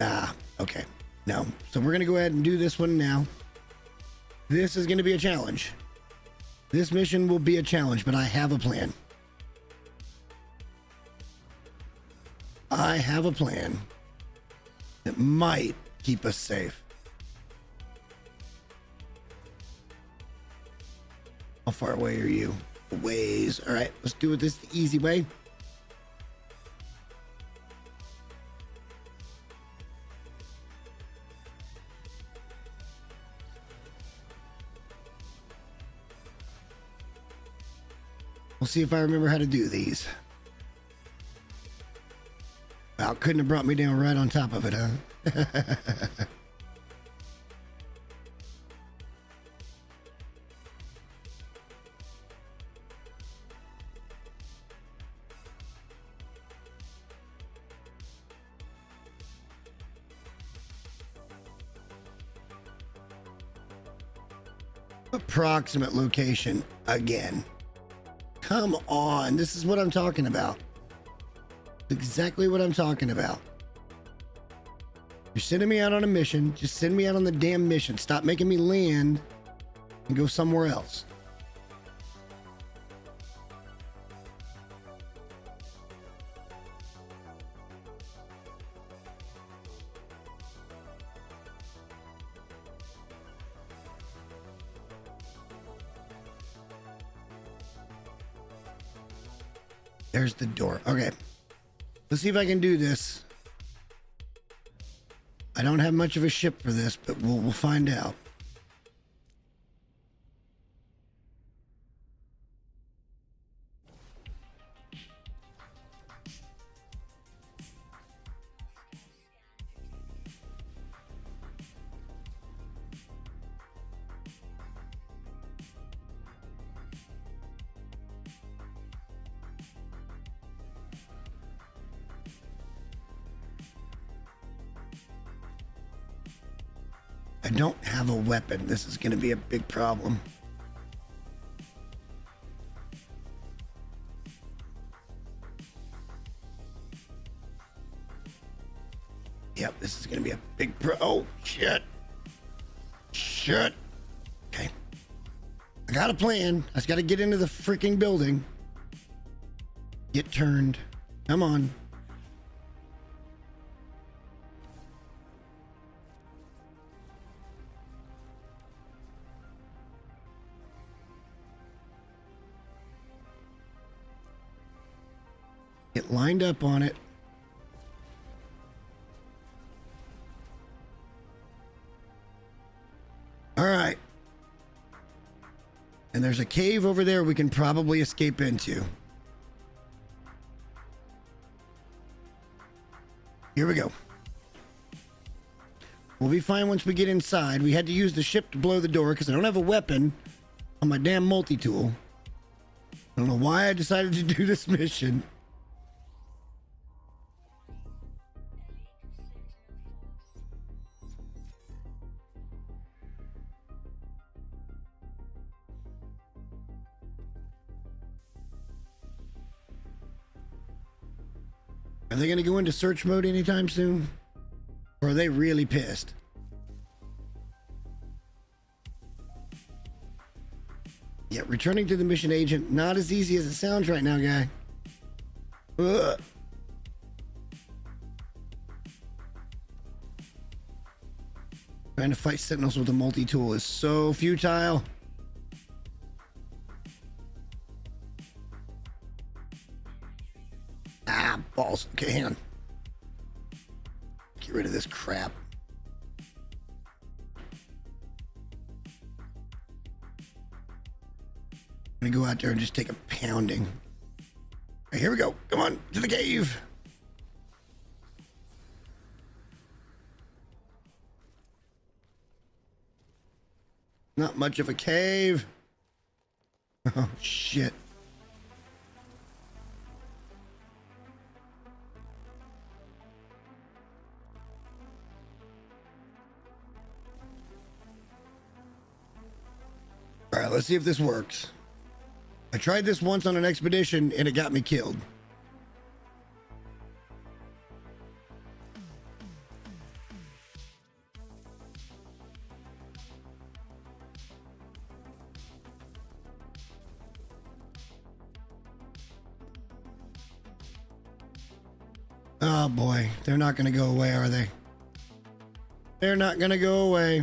Ah, okay. No. So we're going to go ahead and do this one now. This is going to be a challenge. This mission will be a challenge, but I have a plan. I have a plan that might keep us safe. How far away are you? A ways. All right, let's do it this the easy way. We'll see if I remember how to do these. Well, couldn't have brought me down right on top of it, huh? Approximate location again. Come on, this is what I'm talking about. Exactly what I'm talking about. You're sending me out on a mission. Just send me out on the damn mission. Stop making me land and go somewhere else. There's the door. Okay. Let's see if I can do this. I don't have much of a ship for this, but we'll find out. I don't have a weapon. This is going to be a big problem. Yep, this is going to be a big oh, shit. Shit. Okay. I got a plan. I just got to get into the freaking building. Get turned. Come on. Get lined up on it. All right. And there's a cave over there we can probably escape into. Here we go. We'll be fine once we get inside. We had to use the ship to blow the door because I don't have a weapon on my damn multi-tool. I don't know why I decided to do this mission. Are they going to go into search mode anytime soon? Or are they really pissed? Yeah, returning to the mission agent, not as easy as it sounds right now, guy. Ugh. Trying to fight sentinels with a multi-tool is so futile. Ah, balls. Okay, hang on. Get rid of this crap. I'm gonna go out there and just take a pounding. Right, here we go. Come on, to the cave. Not much of a cave. Oh, shit. right, let's see if this works. I tried this once on an expedition and it got me killed. Oh boy, they're not going to go away, are they? They're not going to go away.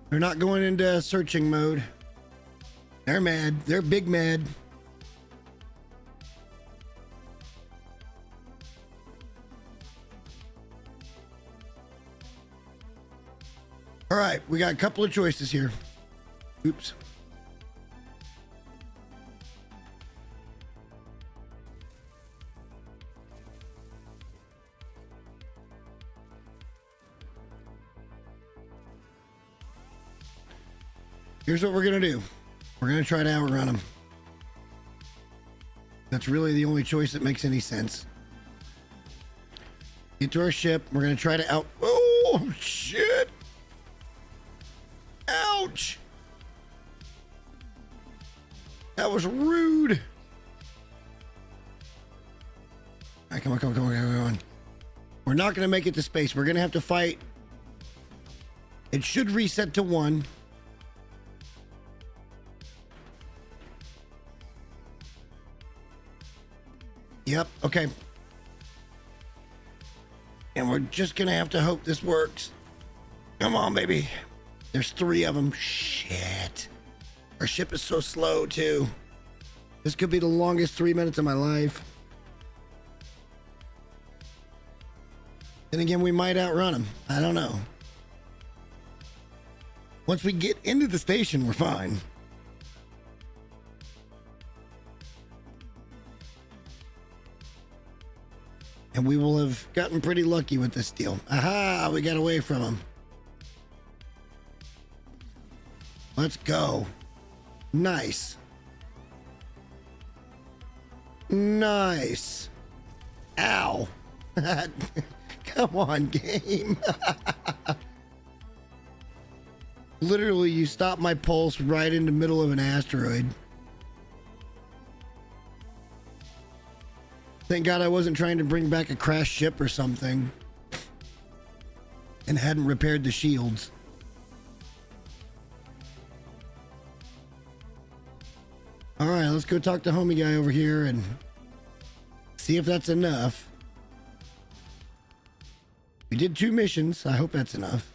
They're not going into searching mode. They're mad. They're big mad. All right, we got a couple of choices here. Oops. Here's what we're going to do. We're going to try to outrun them. That's really the only choice that makes any sense. Get to our ship. We're going to try to out... Oh, shit. Ouch. That was rude. All right, come on. We're not going to make it to space. We're going to have to fight. It should reset to 1. Yep, okay. And we're just gonna have to hope this works. Come on, baby. There's 3 of them. Shit. Our ship is so slow, too. This could be the longest 3 minutes of my life. Then again, we might outrun them. I don't know. Once we get into the station, we're fine. And we will have gotten pretty lucky with this deal. Aha, we got away from him. Let's go. Nice. Nice. Ow. Come on, game. Literally, you stopped my pulse right in the middle of an asteroid. Thank God I wasn't trying to bring back a crashed ship or something and hadn't repaired the shields. All right, let's go talk to homie guy over here and see if that's enough. We did 2 missions. I hope that's enough.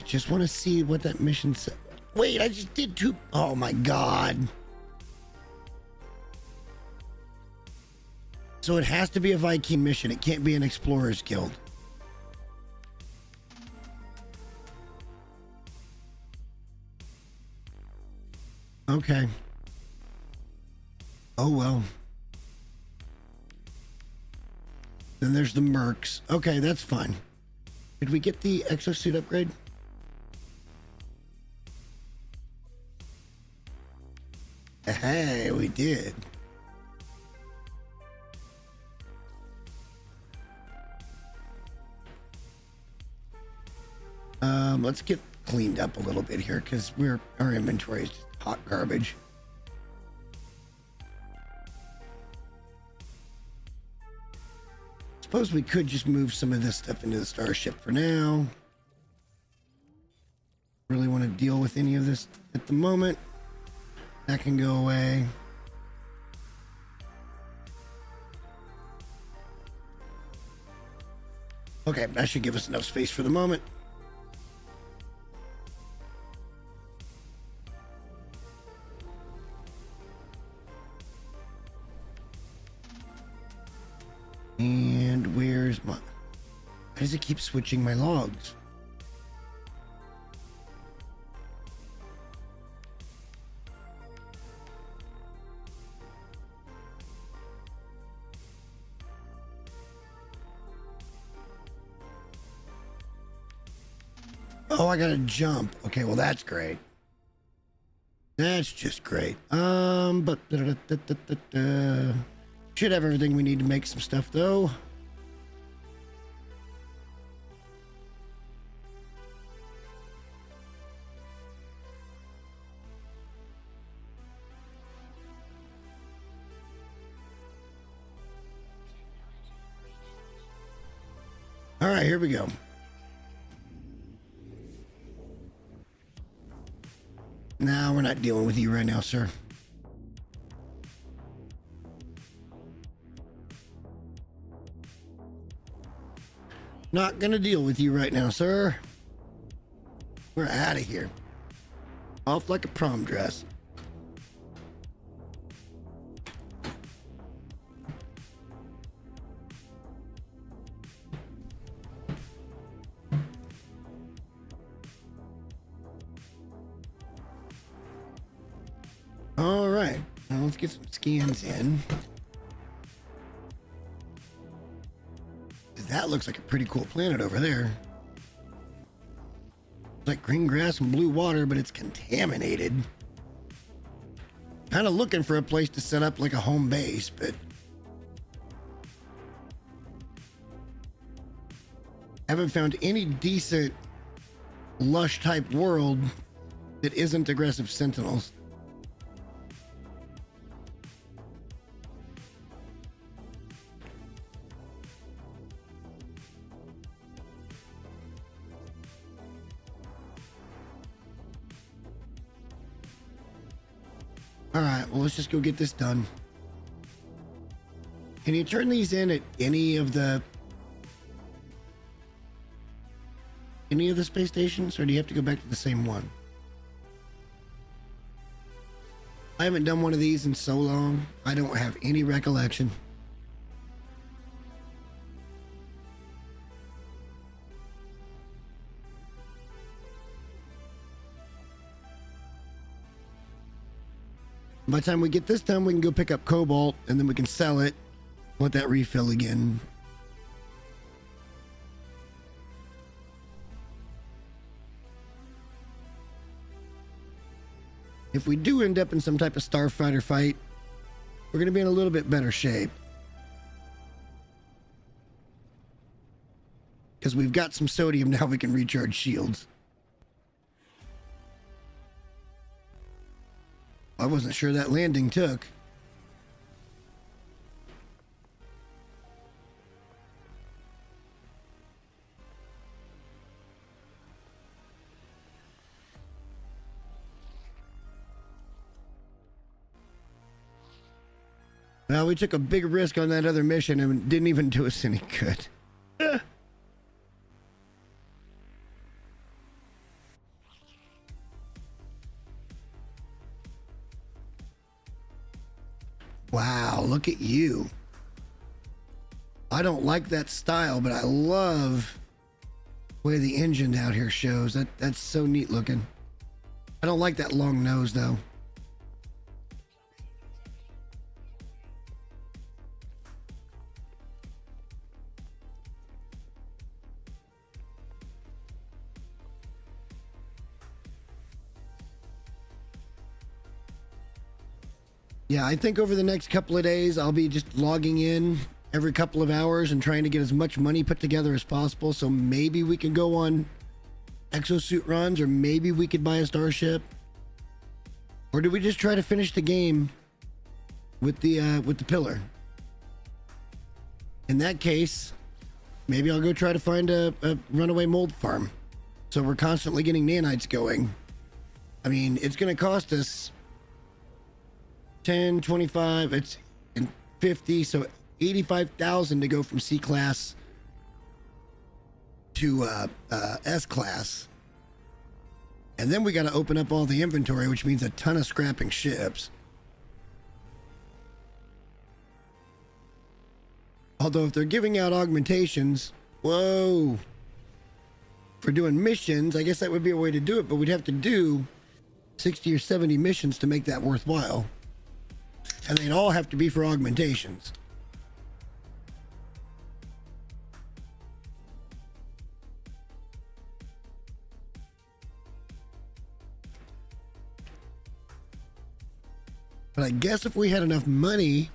Just want to see what that mission said. Wait, I just did 2. Oh my God. So it has to be a Viking mission. It can't be an Explorers Guild. Okay. Oh well. Then there's the Mercs. Okay, that's fine. Did we get the exosuit upgrade? Hey, we did. Let's get cleaned up a little bit here because our inventory is just hot garbage. Suppose we could just move some of this stuff into the starship for now. Really want to deal with any of this at the moment. That can go away. Okay, that should give us enough space for the moment. And where's my... does it keep switching my logs? Oh, I gotta jump. Okay, well that's great. That's just great. But should have everything we need to make some stuff though. All right, here we go. No, we're not dealing with you right now, sir. Not gonna deal with you right now, sir. We're out of here. Off like a prom dress. All right, now let's get some scans in. That looks like a pretty cool planet over there. It's like green grass and blue water, but it's contaminated. Kind of looking for a place to set up like a home base, but haven't found any decent lush type world that isn't aggressive sentinels. All right, well, let's just go get this done. Can you turn these in at any of the space stations, or do you have to go back to the same one? I haven't done one of these in so long. I don't have any recollection. By the time we get this done, we can go pick up cobalt, and then we can sell it. Want that refill again. If we do end up in some type of starfighter fight, we're going to be in a little bit better shape. Because we've got some sodium now, we can recharge shields. I wasn't sure that landing took. Well, we took a big risk on that other mission and it didn't even do us any good. Wow, look at you. I don't like that style, but I love the way the engine out here shows. That's so neat looking. I don't like that long nose though. Yeah, I think over the next couple of days, I'll be just logging in every couple of hours and trying to get as much money put together as possible. So maybe we can go on exosuit runs, or maybe we could buy a starship. Or do we just try to finish the game with the pillar? In that case, maybe I'll go try to find a runaway mold farm. So we're constantly getting nanites going. I mean, it's going to cost us 10, 25, it's in 50, so 85,000 to go from C class to S class. And then we got to open up all the inventory, which means a ton of scrapping ships. Although if they're giving out augmentations, Whoa. For doing missions, I guess that would be a way to do it, but we'd have to do 60 or 70 missions to make that worthwhile. And they'd all have to be for augmentations. But I guess if we had enough money,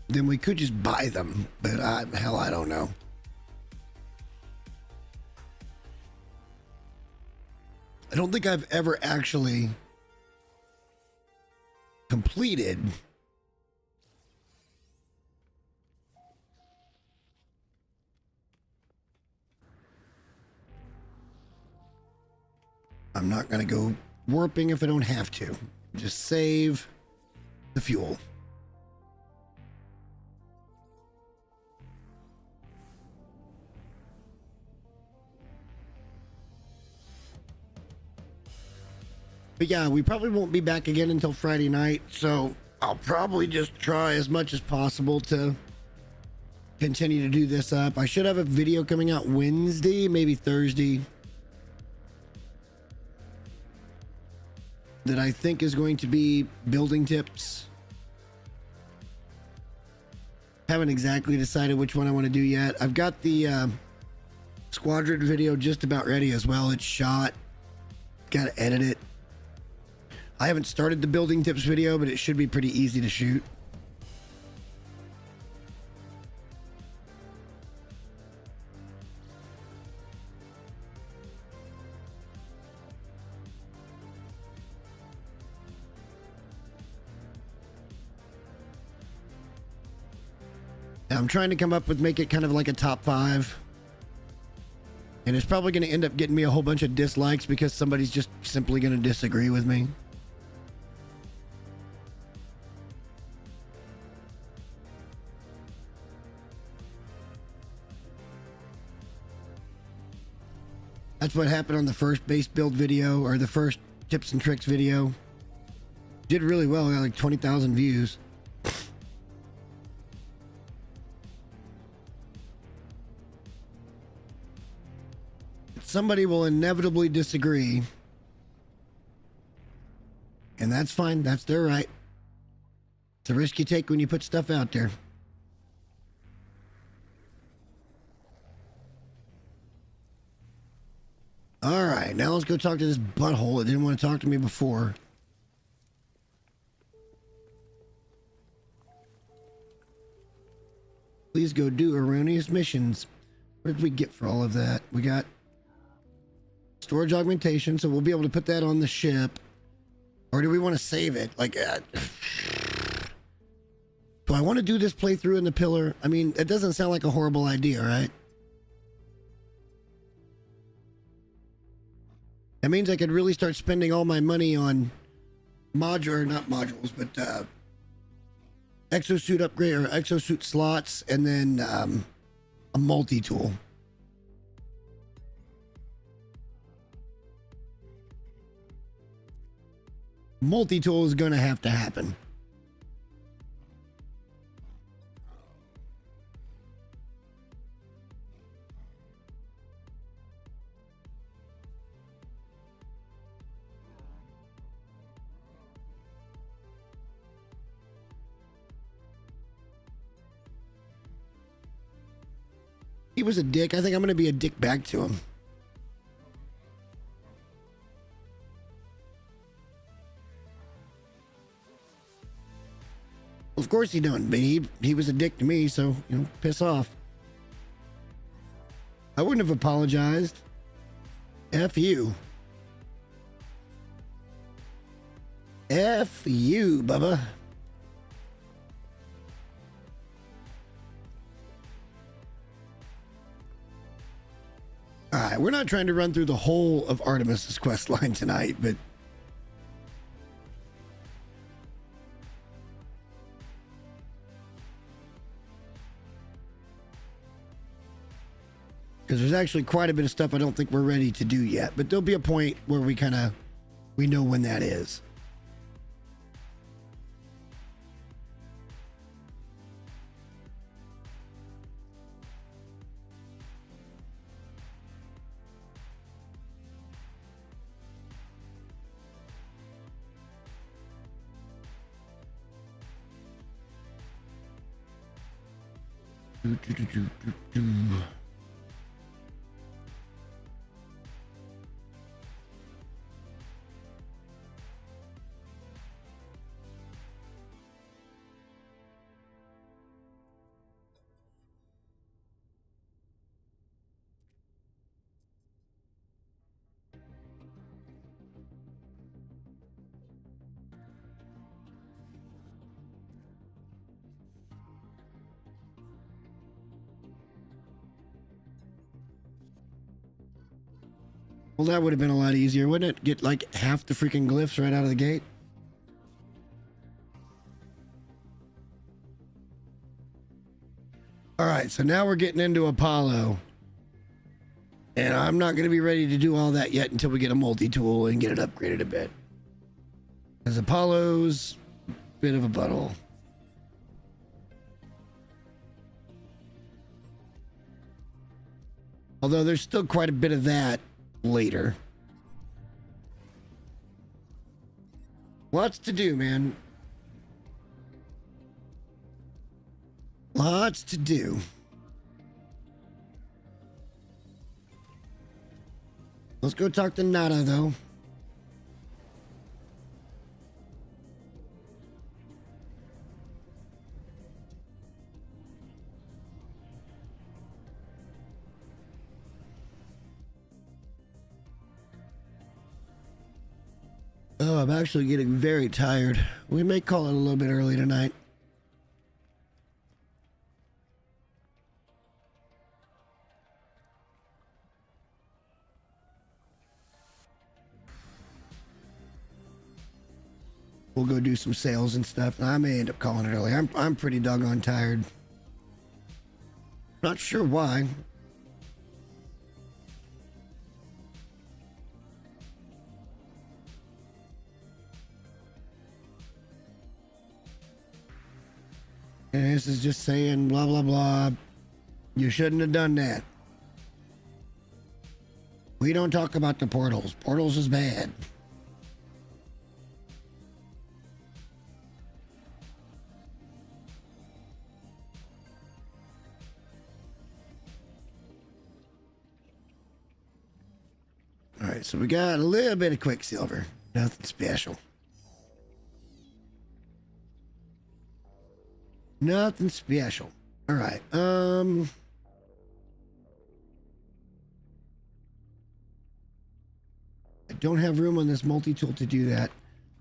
then we could just buy them. But hell, I don't know. I don't think I've ever actually completed I'm not going to go warping if I don't have to. Just save the fuel. But yeah, we probably won't be back again until Friday night, so I'll probably just try as much as possible to continue to do this up. I should have a video coming out Wednesday, maybe Thursday, that I think is going to be building tips. Haven't exactly decided which one I want to do yet. I've got the squadron video just about ready as well. It's shot. Got to edit it. I haven't started the building tips video, but it should be pretty easy to shoot. I'm trying to come up with, make it kind of like a top 5. And it's probably going to end up getting me a whole bunch of dislikes because somebody's just simply going to disagree with me. That's what happened on the first base build video, or the first tips and tricks video. Did really well, got like 20,000 views. Somebody will inevitably disagree. And that's fine, that's their right. It's a risk you take when you put stuff out there. All right, now let's go talk to this butthole that didn't want to talk to me before. Please go do erroneous missions. What did we get for all of that? We got storage augmentation, so we'll be able to put that on the ship. Or do we want to save it? Like, do I want to do this playthrough in the pillar? I mean, it doesn't sound like a horrible idea, right? That means I could really start spending all my money on not modules, but exosuit upgrade or exosuit slots, and then a multi-tool. Multi-tool is going to have to happen. He was a dick. I think I'm going to be a dick back to him. Of course he don't, but he was a dick to me, so, you know, piss off. I wouldn't have apologized. F you. F you, Bubba. Alright, we're not trying to run through the whole of Artemis's quest line tonight, but because there's actually quite a bit of stuff I don't think we're ready to do yet, but there'll be a point where we know when that is. Well, that would have been a lot easier, wouldn't it? Get like half the freaking glyphs right out of the gate. All right, so now we're getting into Apollo. And I'm not going to be ready to do all that yet until we get a multi-tool and get it upgraded a bit. Because Apollo's a bit of a butthole. Although there's still quite a bit of that later. Lots to do, man. Lots to do. Let's go talk to Nada, though. Oh, I'm actually getting very tired. We may call it a little bit early tonight. We'll go do some sales and stuff. I may end up calling it early. I'm pretty doggone tired. Not sure why. And this is just saying blah, blah, blah. You shouldn't have done that. We don't talk about the portals. Portals is bad. All right, so we got a little bit of Quicksilver. Nothing special. Nothing special. All right. I don't have room on this multi-tool to do that.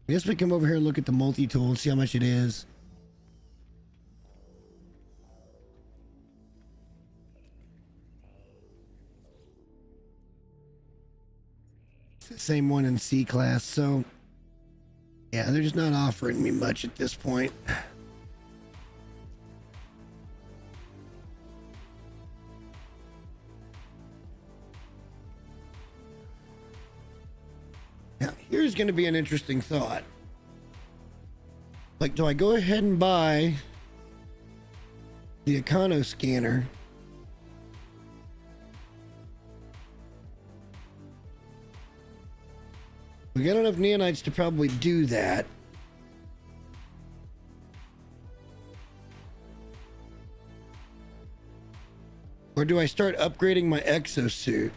I guess we come over here and look at the multi-tool and see how much it is. It's the same one in C class, so yeah, they're just not offering me much at this point. Now, here's going to be an interesting thought. Like, do I go ahead and buy the Econo scanner? We got enough neonites to probably do that. Or do I start upgrading my exosuit?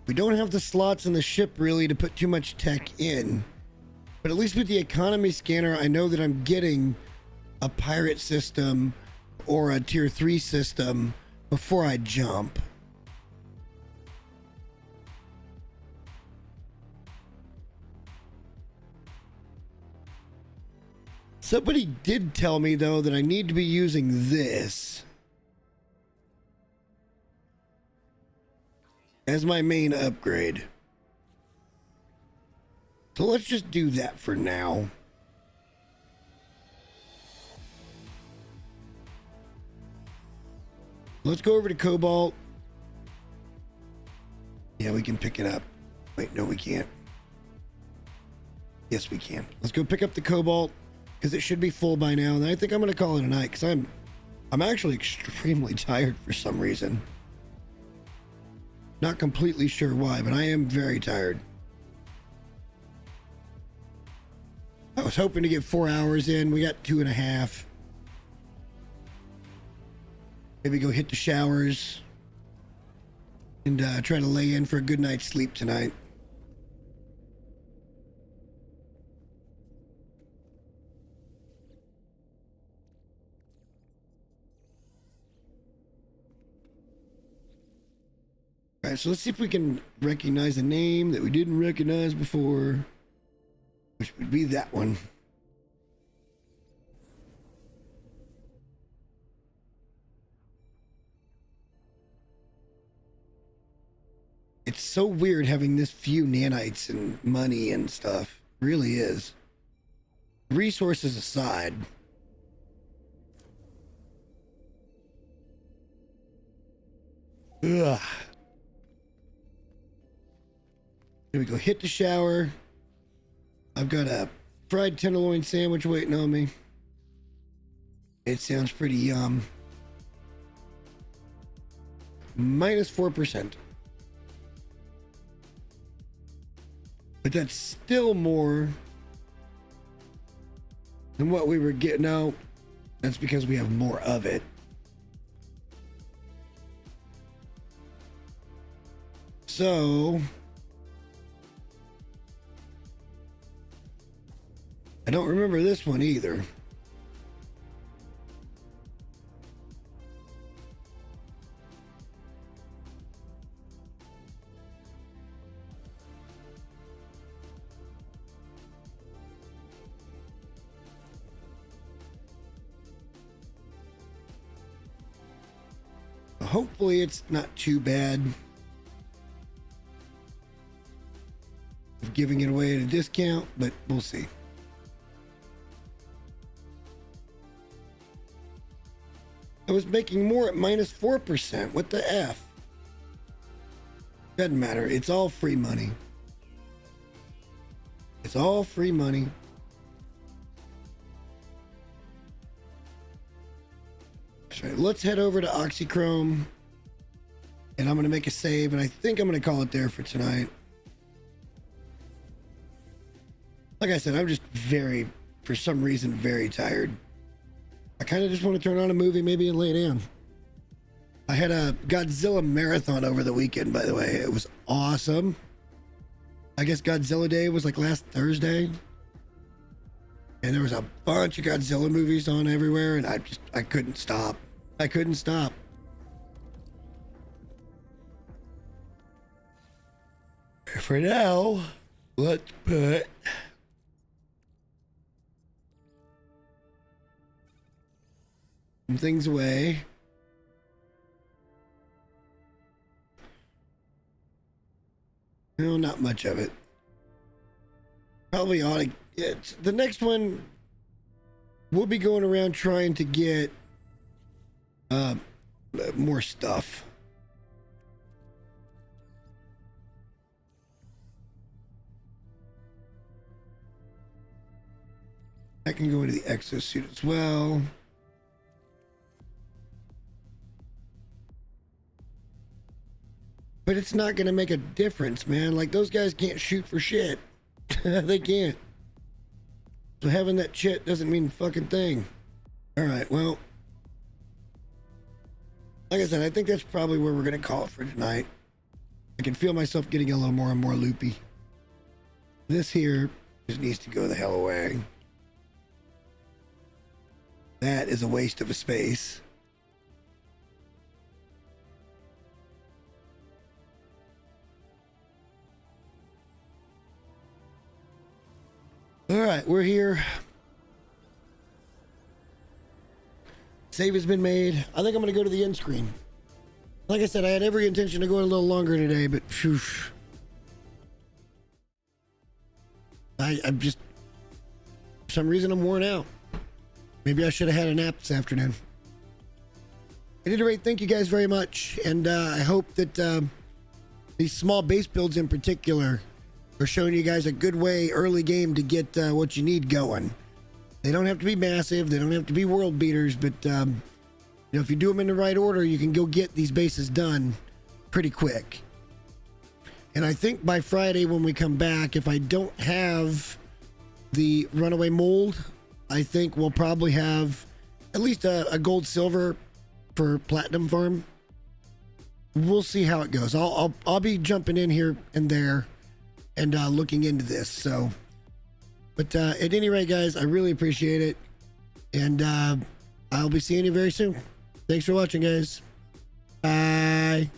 We don't have the slots in the ship really to put too much tech in. But at least with the economy scanner, I know that I'm getting a pirate system or a tier 3 system before I jump. Somebody did tell me, though, that I need to be using this as my main upgrade. So let's just do that for now. Let's go over to Cobalt. Yeah, we can pick it up. Wait, no, we can't. Yes, we can. Let's go pick up the Cobalt, because it should be full by now. And I think I'm going to call it a night, because I'm actually extremely tired for some reason. Not completely sure why, but I am very tired. I was hoping to get 4 hours in. We got 2.5. Maybe go hit the showers and try to lay in for a good night's sleep tonight. All right, so let's see if we can recognize a name that we didn't recognize before, which would be that one. It's so weird having this few nanites and money and stuff. It really is. Resources aside. Ugh. Here we go. Hit the shower. I've got a fried tenderloin sandwich waiting on me. It sounds pretty yum. Minus 4%. But that's still more than what we were getting. No, that's because we have more of it. So I don't remember this one either. Hopefully it's not too bad of giving it away at a discount, but we'll see. I was making more at minus 4%. What the F? Doesn't matter. It's all free money. It's all free money. Right, let's head over to Oxychrome, and I'm going to make a save, and I think I'm going to call it there for tonight. Like I said, I'm just for some reason, very tired. I kind of just want to turn on a movie maybe and lay down. I had a Godzilla marathon over the weekend, by the way. It was awesome. I guess Godzilla Day was like last Thursday. And there was a bunch of Godzilla movies on everywhere, and I couldn't stop. I couldn't stop. For now, let's put some things away. No, not much of it. Probably ought to get the next one. We'll be going around trying to get more stuff. I can go into the exosuit as well. But it's not going to make a difference, man. Like, those guys can't shoot for shit. They can't. So having that shit doesn't mean a fucking thing. All right, well, like I said, I think that's probably where we're going to call it for tonight. I can feel myself getting a little more and more loopy. This here just needs to go the hell away. That is a waste of a space. All right, we're here. Save has been made. I think I'm going to go to the end screen. Like I said, I had every intention of going a little longer today, but phew. I'm just, for some reason, I'm worn out. Maybe I should have had a nap this afternoon. At any rate, thank you guys very much, and I hope that these small base builds in particular are showing you guys a good way early game to get what you need going. They don't have to be massive. They don't have to be world beaters, but you know, if you do them in the right order, you can go get these bases done pretty quick. And I think by Friday when we come back, if I don't have the runaway mold, I think we'll probably have at least a gold silver for platinum farm. We'll see how it goes. I'll be jumping in here and there and looking into this. So, but at any rate, guys, I really appreciate it, and I'll be seeing you very soon. Thanks for watching, guys. Bye.